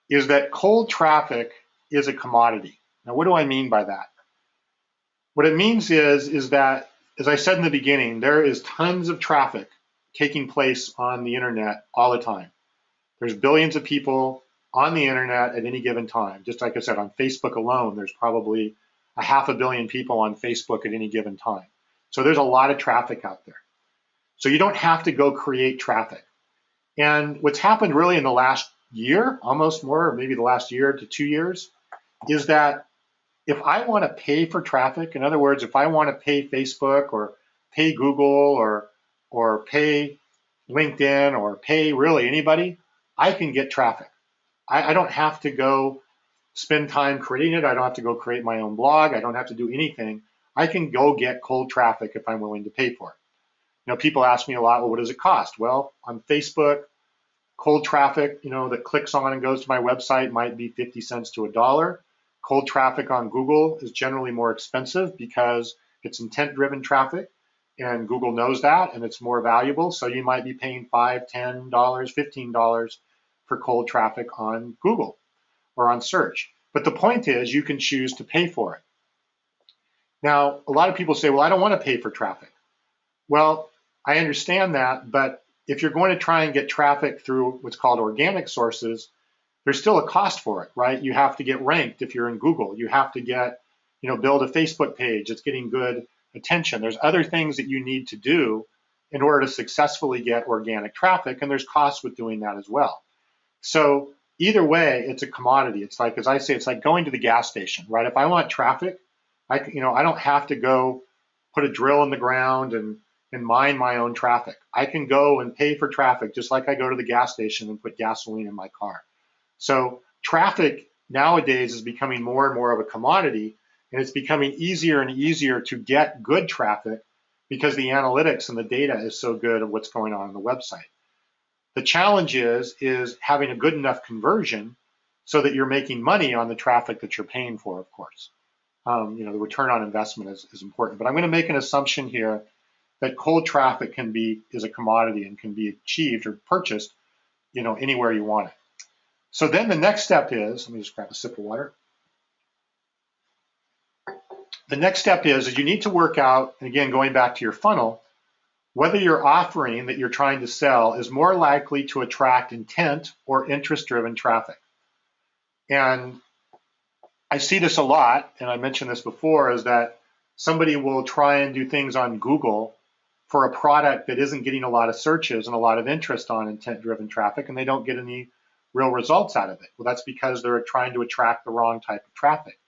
is that cold traffic is a commodity. Now, what do I mean by that? What it means is that, as I said in the beginning, there is tons of traffic taking place on the internet all the time. There's billions of people on the internet at any given time. Just like I said, on Facebook alone, there's probably 500 million people on Facebook at any given time. So there's a lot of traffic out there. So you don't have to go create traffic. And what's happened really in the last year, almost more, or maybe the last year to 2 years, is that if I want to pay for traffic, in other words, if I want to pay Facebook or pay Google or pay LinkedIn or pay really anybody, I can get traffic. I don't have to go spend time creating it. I don't have to go create my own blog. I don't have to do anything. I can go get cold traffic if I'm willing to pay for it. People ask me a lot, well, what does it cost? Well, on Facebook, cold traffic, that clicks on and goes to my website might be 50 cents to $1. Cold traffic on Google is generally more expensive because it's intent-driven traffic, and Google knows that, and it's more valuable. So you might be paying $5, $10, $15 for cold traffic on Google or on search. But the point is you can choose to pay for it. Now, a lot of people say, well, I don't want to pay for traffic. Well, I understand that, but if you're going to try and get traffic through what's called organic sources, there's still a cost for it, right? You have to get ranked if you're in Google. You have to get, build a Facebook page that's getting good attention. There's other things that you need to do in order to successfully get organic traffic, and there's costs with doing that as well. So either way, it's a commodity. It's like, as I say, it's like going to the gas station, right? If I want traffic, I don't have to go put a drill in the ground and mine my own traffic. I can go and pay for traffic just like I go to the gas station and put gasoline in my car. So traffic nowadays is becoming more and more of a commodity, and it's becoming easier and easier to get good traffic because the analytics and the data is so good of what's going on the website. The challenge is having a good enough conversion so that you're making money on the traffic that you're paying for, of course. The return on investment is important. But I'm going to make an assumption here that cold traffic is a commodity and can be achieved or purchased, anywhere you want it. So then the next step is, let me just grab a sip of water. The next step is you need to work out, and again, going back to your funnel, whether your offering that you're trying to sell is more likely to attract intent or interest-driven traffic. And I see this a lot, and I mentioned this before, is that somebody will try and do things on Google for a product that isn't getting a lot of searches and a lot of interest on intent-driven traffic, and they don't get any real results out of it. Well, that's because they're trying to attract the wrong type of traffic.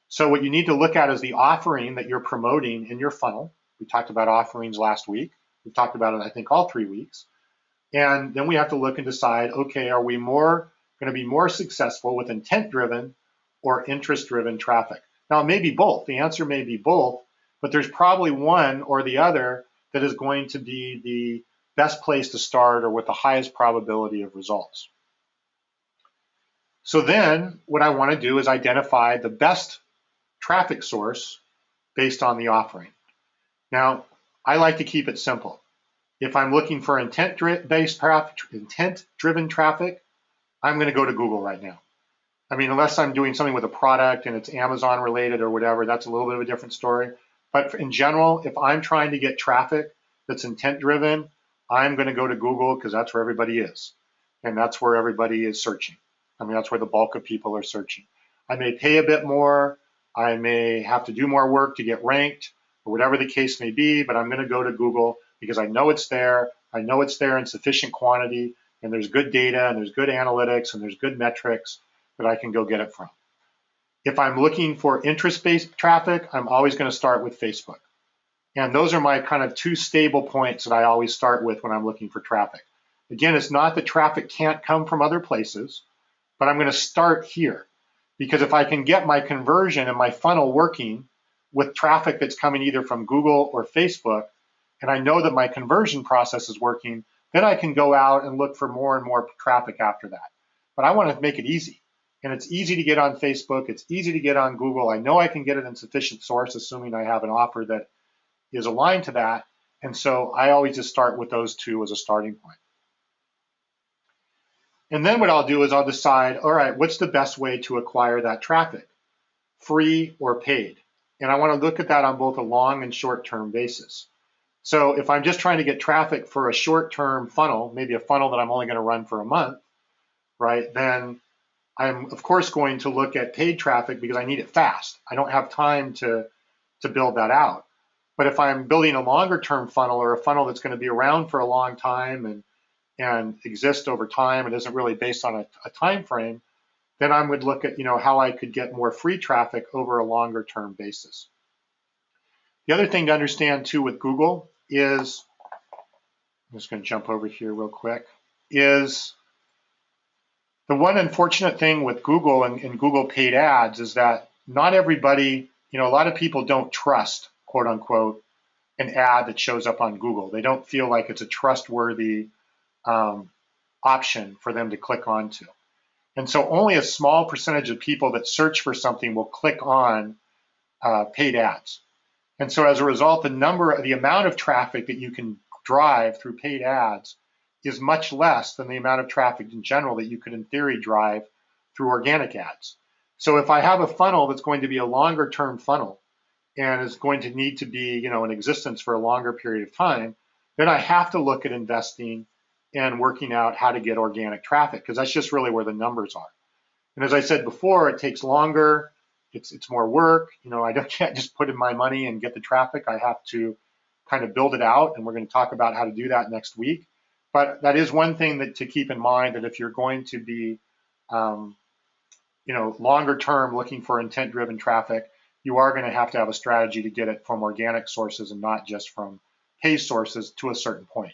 So what you need to look at is the offering that you're promoting in your funnel. We talked about offerings last week. We've talked about it, I think, all 3 weeks. And then we have to look and decide, okay, are we going to be more successful with intent-driven or interest-driven traffic? Now, it may be both. The answer may be both, but there's probably one or the other that is going to be the best place to start or with the highest probability of results. So then what I want to do is identify the best traffic source based on the offering. Now, I like to keep it simple. If I'm looking for intent-driven traffic, I'm going to go to Google right now. I mean, unless I'm doing something with a product and it's Amazon related or whatever, that's a little bit of a different story. But in general, if I'm trying to get traffic that's intent-driven, I'm going to go to Google because that's where everybody is. And that's where everybody is searching. I mean, that's where the bulk of people are searching. I may pay a bit more. I may have to do more work to get ranked or whatever the case may be, but I'm going to go to Google because I know it's there. I know it's there in sufficient quantity, and there's good data, and there's good analytics, and there's good metrics that I can go get it from. If I'm looking for interest-based traffic, I'm always going to start with Facebook. And those are my kind of 2 stable points that I always start with when I'm looking for traffic. Again, it's not that traffic can't come from other places, but I'm going to start here Because if I can get my conversion and my funnel working with traffic that's coming either from Google or Facebook, and I know that my conversion process is working, then I can go out and look for more and more traffic after that. But I want to make it easy. And it's easy to get on Facebook. It's easy to get on Google. I know I can get it in sufficient source, assuming I have an offer that is aligned to that. And so I always just start with those two as a starting point. And then what I'll do is I'll decide, all right, what's the best way to acquire that traffic, free or paid? And I want to look at that on both a long and short-term basis. So if I'm just trying to get traffic for a short-term funnel, maybe a funnel that I'm only going to run for a month, right, then I'm of course going to look at paid traffic because I need it fast. I don't have time to build that out. But if I'm building a longer-term funnel or a funnel that's going to be around for a long time and exist over time and isn't really based on a time frame, then I would look at how I could get more free traffic over a longer-term basis. The other thing to understand too with Google is, I'm just going to jump over here real quick, is the one unfortunate thing with Google and Google paid ads is that not everybody, a lot of people don't trust, quote unquote, an ad that shows up on Google. They don't feel like it's a trustworthy option for them to click onto. And so only a small percentage of people that search for something will click on paid ads. And so as a result, the amount of traffic that you can drive through paid ads is much less than the amount of traffic in general that you could in theory drive through organic ads. So if I have a funnel that's going to be a longer term funnel and is going to need to be in existence for a longer period of time, then I have to look at investing and working out how to get organic traffic, because that's just really where the numbers are. And as I said before, it takes longer. It's more work. I can't just put in my money and get the traffic. I have to kind of build it out, and we're going to talk about how to do that next week. But that is one thing that to keep in mind, that if you're going to be, longer term looking for intent-driven traffic, you are going to have a strategy to get it from organic sources and not just from paid sources to a certain point.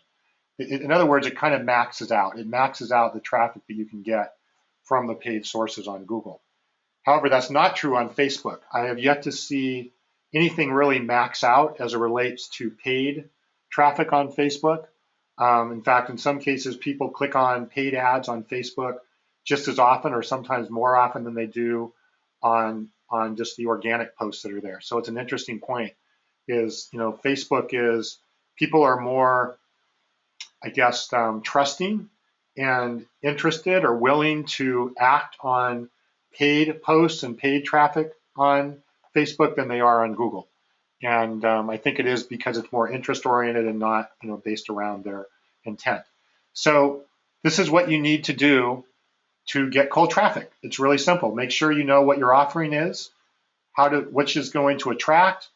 In other words, it kind of maxes out. It maxes out the traffic that you can get from the paid sources on Google. However, that's not true on Facebook. I have yet to see anything really max out as it relates to paid traffic on Facebook. In fact, in some cases, people click on paid ads on Facebook just as often or sometimes more often than they do on just the organic posts that are there. So it's an interesting point is, Facebook is, people are more, I guess, trusting and interested or willing to act on paid posts and paid traffic on Facebook than they are on Google. And I think it is because it's more interest oriented and not based around their intent. So this is what you need to do to get cold traffic. It's really simple. Make sure you know what your offering is, which is going to attract,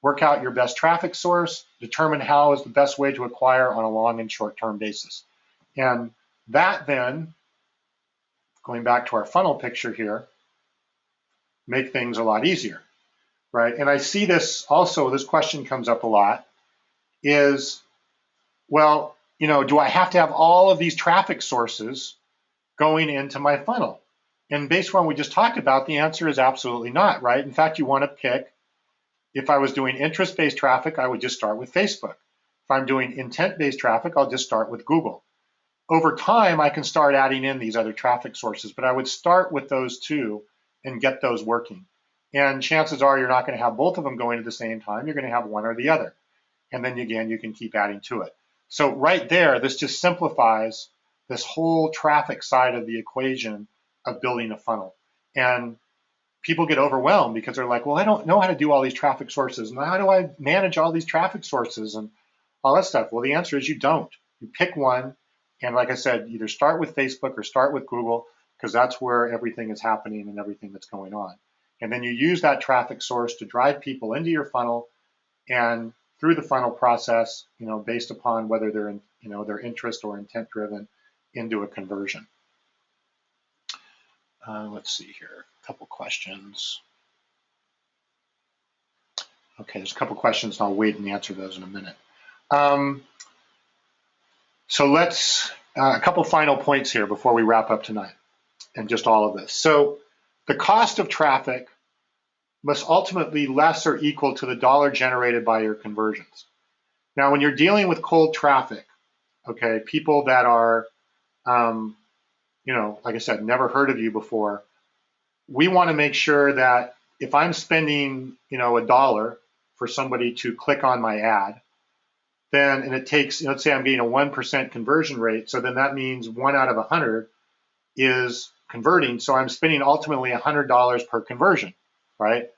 work out your best traffic source, determine how is the best way to acquire on a long and short-term basis. And that then, going back to our funnel picture here, make things a lot easier, right? And I see this also, this question comes up a lot, is, well, do I have to have all of these traffic sources going into my funnel? And based on what we just talked about, the answer is absolutely not, right? In fact, you want to pick, if I was doing interest-based traffic, I would just start with Facebook. If I'm doing intent-based traffic, I'll just start with Google. Over time, I can start adding in these other traffic sources, but I would start with those two and get those working. And chances are you're not going to have both of them going at the same time. You're going to have one or the other. And then again, you can keep adding to it. So right there, this just simplifies this whole traffic side of the equation of building a funnel. And people get overwhelmed because they're like, well, I don't know how to do all these traffic sources. And how do I manage all these traffic sources and all that stuff? Well, the answer is you don't. You pick one. And like I said, either start with Facebook or start with Google, because that's where everything is happening and everything that's going on. And then you use that traffic source to drive people into your funnel and through the funnel process, based upon whether they're in, their interest or intent driven, into a conversion. Let's see here, a couple questions. Okay, there's a couple questions, and I'll wait and answer those in a minute. So let's, a couple final points here before we wrap up tonight and just all of this. So the cost of traffic must ultimately be less or equal to the dollar generated by your conversions. Now, when you're dealing with cold traffic, okay, people that are, like I said, never heard of you before, we want to make sure that if I'm spending, $1 for somebody to click on my ad, then, and it takes, let's say I'm getting a 1% conversion rate, so then that means 1 out of 100 is converting, so I'm spending ultimately $100 per conversion, right?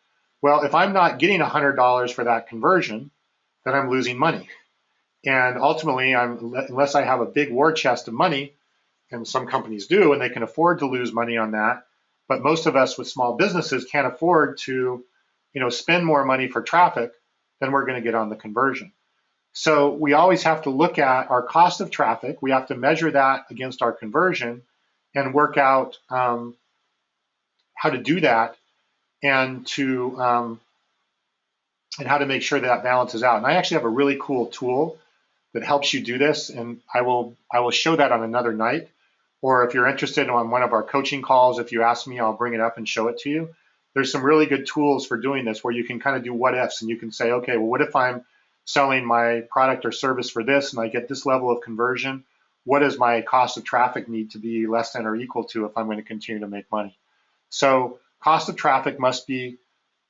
Well, if I'm not getting $100 for that conversion, then I'm losing money. And ultimately, unless I have a big war chest of money, and some companies do, and they can afford to lose money on that, but most of us with small businesses can't afford to, spend more money for traffic than we're going to get on the conversion. So we always have to look at our cost of traffic. We have to measure that against our conversion and work out how to do that and how to make sure that balances out. And I actually have a really cool tool that helps you do this, and I will show that on another night. Or if you're interested on one of our coaching calls, if you ask me, I'll bring it up and show it to you. There's some really good tools for doing this where you can kind of do what ifs, and you can say, okay, well, what if I'm selling my product or service for this and I get this level of conversion? What does my cost of traffic need to be less than or equal to if I'm going to continue to make money? So cost of traffic must be,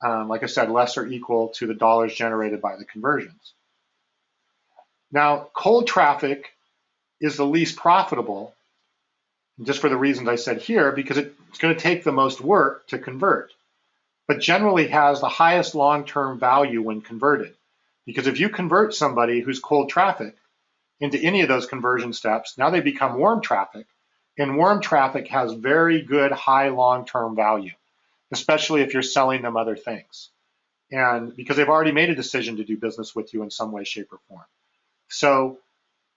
like I said, less or equal to the dollars generated by the conversions. Now, cold traffic is the least profitable, just for the reasons I said here, because it's going to take the most work to convert, but generally has the highest long-term value when converted. Because if you convert somebody who's cold traffic into any of those conversion steps, now they become warm traffic, and warm traffic has very good high long-term value, especially if you're selling them other things. And because they've already made a decision to do business with you in some way, shape, or form. So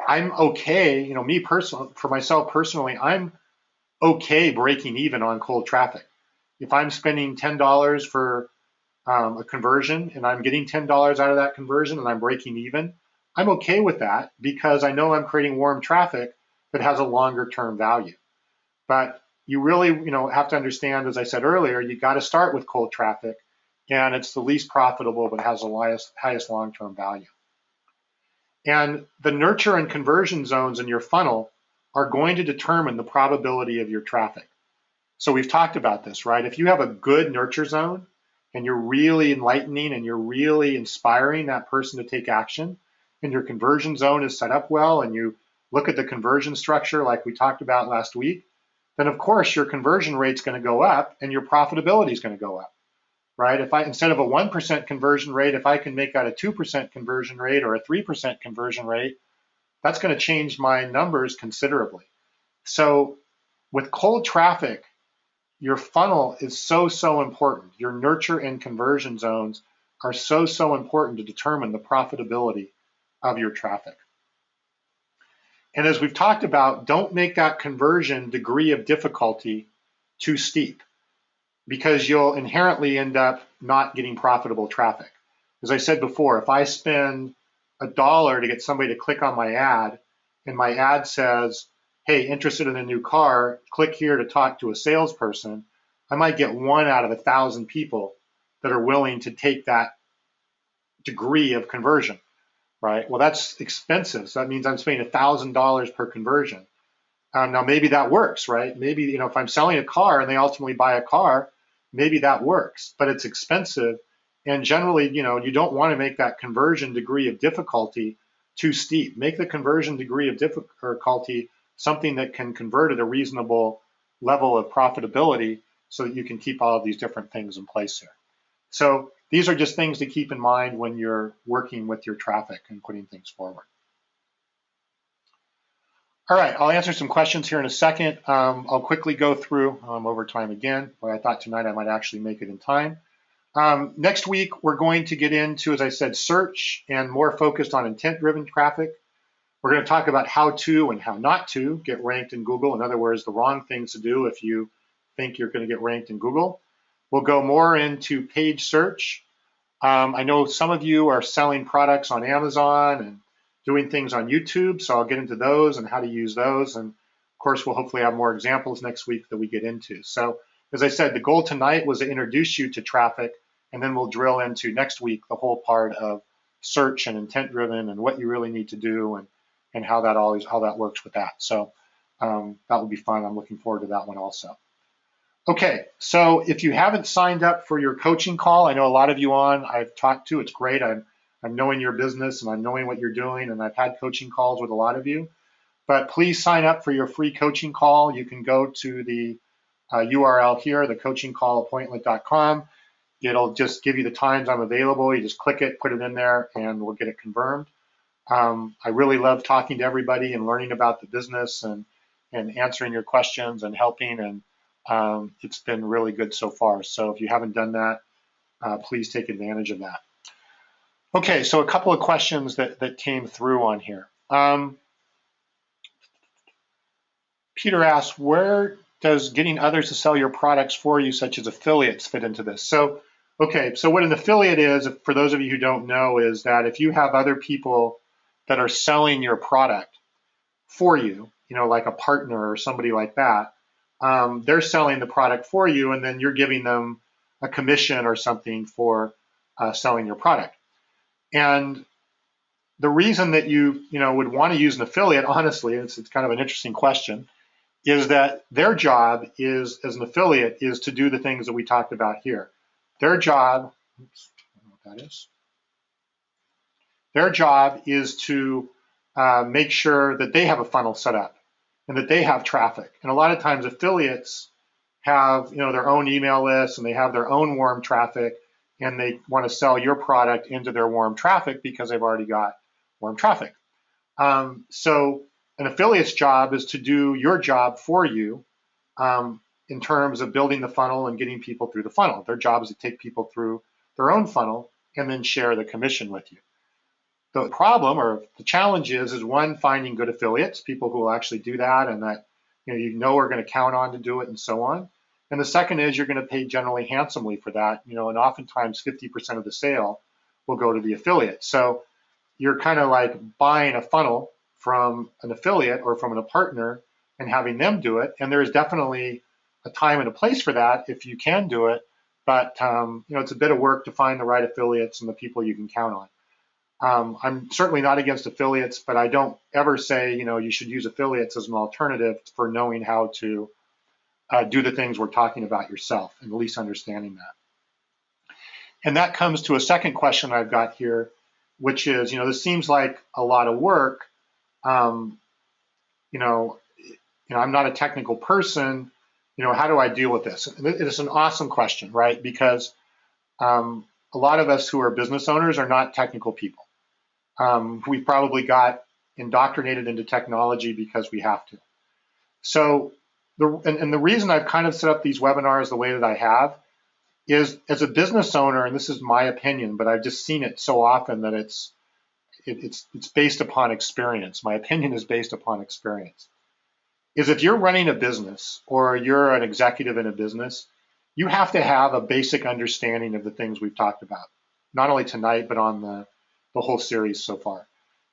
I'm okay, me personally, for myself personally, I'm okay breaking even on cold traffic. If I'm spending $10 for a conversion and I'm getting $10 out of that conversion and I'm breaking even, I'm okay with that because I know I'm creating warm traffic that has a longer term value. But you really, have to understand, as I said earlier, you got to start with cold traffic, and it's the least profitable but has the highest long-term value. And the nurture and conversion zones in your funnel are going to determine the probability of your traffic. So we've talked about this, right? If you have a good nurture zone and you're really enlightening and you're really inspiring that person to take action, and your conversion zone is set up well, and you look at the conversion structure like we talked about last week, then of course your conversion rate's going to go up and your profitability is going to go up, right? If instead of a 1% conversion rate, if I can make that a 2% conversion rate or a 3% conversion rate, that's going to change my numbers considerably. So with cold traffic, your funnel is so important. Your nurture and conversion zones are so important to determine the profitability of your traffic. And as we've talked about, don't make that conversion degree of difficulty too steep, because you'll inherently end up not getting profitable traffic. As I said before, if I spend $1 to get somebody to click on my ad, and my ad says, hey, interested in a new car, click here to talk to a salesperson, I might get 1 out of 1,000 people that are willing to take that degree of conversion, right? Well, that's expensive. So that means I'm spending $1,000 per conversion. Now, maybe that works, right? Maybe, if I'm selling a car and they ultimately buy a car, maybe that works, but it's expensive. And generally, you don't want to make that conversion degree of difficulty too steep. Make the conversion degree of difficulty something that can convert at a reasonable level of profitability so that you can keep all of these different things in place here. So these are just things to keep in mind when you're working with your traffic and putting things forward. All right, I'll answer some questions here in a second. I'll quickly go through over time again, but I thought tonight I might actually make it in time. Next week, we're going to get into, as I said, search and more focused on intent-driven traffic. We're going to talk about how to and how not to get ranked in Google. In other words, the wrong things to do if you think you're going to get ranked in Google. We'll go more into page search. I know some of you are selling products on Amazon and doing things on YouTube, so I'll get into those and how to use those. And of course, we'll hopefully have more examples next week that we get into. So as I said, the goal tonight was to introduce you to traffic, and then we'll drill into next week the whole part of search and intent driven and what you really need to do and how that works with that. So that will be fun. I'm looking forward to that one also. Okay, so if you haven't signed up for your coaching call, I know a lot of you I've talked to, it's great. I'm knowing your business and I'm knowing what you're doing, and I've had coaching calls with a lot of you. But please sign up for your free coaching call. You can go to the URL here, thecoachingcallappointment.com. It'll just give you the times I'm available. You just click it, put it in there, and we'll get it confirmed. I really love talking to everybody and learning about the business and answering your questions and helping, and it's been really good so far. So if you haven't done that, please take advantage of that. Okay, so a couple of questions that came through on here. Peter asks, where does getting others to sell your products for you, such as affiliates, fit into this? So, okay, so what an affiliate is, for those of you who don't know, is that if you have other people that are selling your product for you, like a partner or somebody like that, they're selling the product for you, and then you're giving them a commission or something for selling your product. And the reason that you would want to use an affiliate, honestly, it's kind of an interesting question, is that their job is, as an affiliate, is to do the things that we talked about here. Their job, oops, I don't know what that is. Their job is to make sure that they have a funnel set up and that they have traffic. And a lot of times affiliates have their own email list and they have their own warm traffic, and they want to sell your product into their warm traffic because they've already got warm traffic. So an affiliate's job is to do your job for you in terms of building the funnel and getting people through the funnel. Their job is to take people through their own funnel and then share the commission with you. The problem or the challenge is one, finding good affiliates, people who will actually do that and that are going to count on to do it, and so on. And the second is you're going to pay generally handsomely for that, and oftentimes 50% of the sale will go to the affiliate. So you're kind of like buying a funnel from an affiliate or from a partner and having them do it. And there is definitely a time and a place for that if you can do it. But it's a bit of work to find the right affiliates and the people you can count on. I'm certainly not against affiliates, but I don't ever say you should use affiliates as an alternative for knowing how to do the things we're talking about yourself, and at least understanding that. And that comes to a second question I've got here, which is, this seems like a lot of work. I'm not a technical person. How do I deal with this? It's an awesome question, right? Because a lot of us who are business owners are not technical people. We probably got indoctrinated into technology because we have to. So the reason I've kind of set up these webinars the way that I have is, as a business owner, and this is my opinion, but I've just seen it so often that it's based upon experience. My opinion is based upon experience. Is if you're running a business or you're an executive in a business, you have to have a basic understanding of the things we've talked about, not only tonight, but on the whole series so far.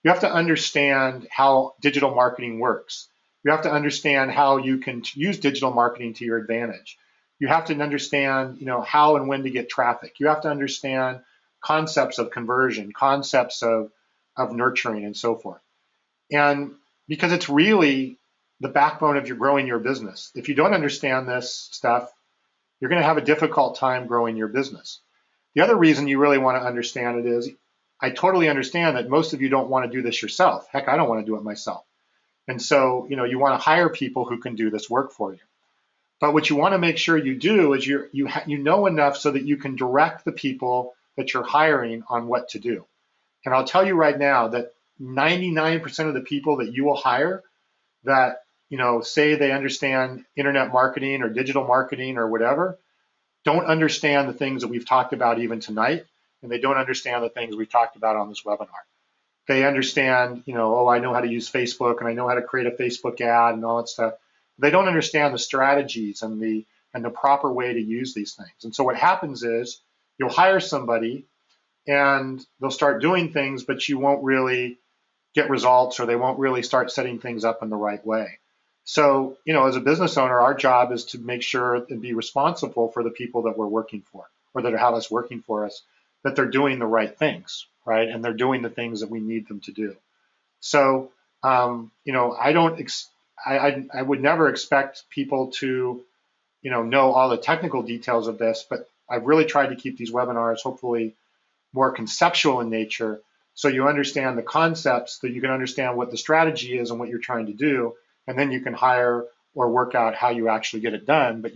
You have to understand how digital marketing works. You have to understand how you can use digital marketing to your advantage. You have to understand, how and when to get traffic. You have to understand concepts of conversion, concepts of nurturing, and so forth. And because it's really the backbone of growing your business. If you don't understand this stuff, you're going to have a difficult time growing your business. The other reason you really want to understand it is, I totally understand that most of you don't want to do this yourself. Heck, I don't want to do it myself. And so, you want to hire people who can do this work for you. But what you want to make sure you do is you know enough so that you can direct the people that you're hiring on what to do. And I'll tell you right now that 99% of the people that you will hire that, say they understand internet marketing or digital marketing or whatever, don't understand the things that we've talked about even tonight, and they don't understand the things we've talked about on this webinar. They understand, oh, I know how to use Facebook and I know how to create a Facebook ad and all that stuff. They don't understand the strategies and the proper way to use these things. And so what happens is you'll hire somebody and they'll start doing things, but you won't really get results, or they won't really start setting things up in the right way. So, as a business owner, our job is to make sure and be responsible for the people that we're working for, or that have us working for us, that they're doing the right things, right? And they're doing the things that we need them to do. So, I don't, I would never expect people to, know all the technical details of this, but I've really tried to keep these webinars hopefully more conceptual in nature, so you understand the concepts, that you can understand what the strategy is and what you're trying to do, and then you can hire or work out how you actually get it done, but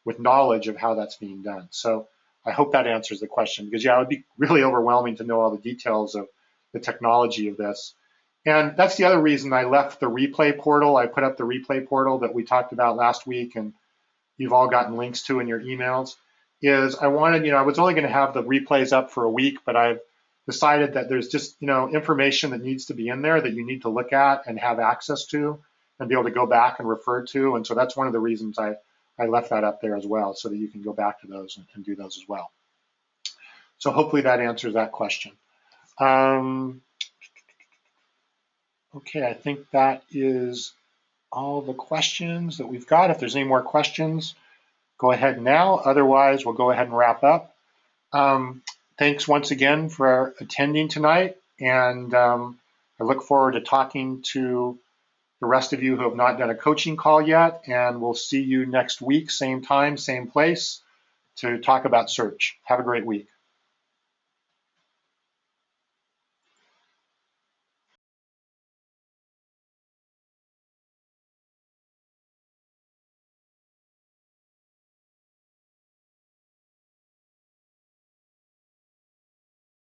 with knowledge of how that's being done. So I hope that answers the question, because yeah, it would be really overwhelming to know all the details of the technology of this. And that's the other reason I left the replay portal. I put up the replay portal that we talked about last week, and you've all gotten links to in your emails, is I wanted, I was only going to have the replays up for a week, but I've decided that there's just, information that needs to be in there that you need to look at and have access to and be able to go back and refer to. And so that's one of the reasons I left that up there as well, so that you can go back to those and do those as well. So hopefully that answers that question. Okay, I think that is all the questions that we've got. If there's any more questions, go ahead now. Otherwise, we'll go ahead and wrap up. Thanks once again for attending tonight, and I look forward to talking to the rest of you who have not done a coaching call yet, and we'll see you next week, same time, same place, to talk about search. Have a great week.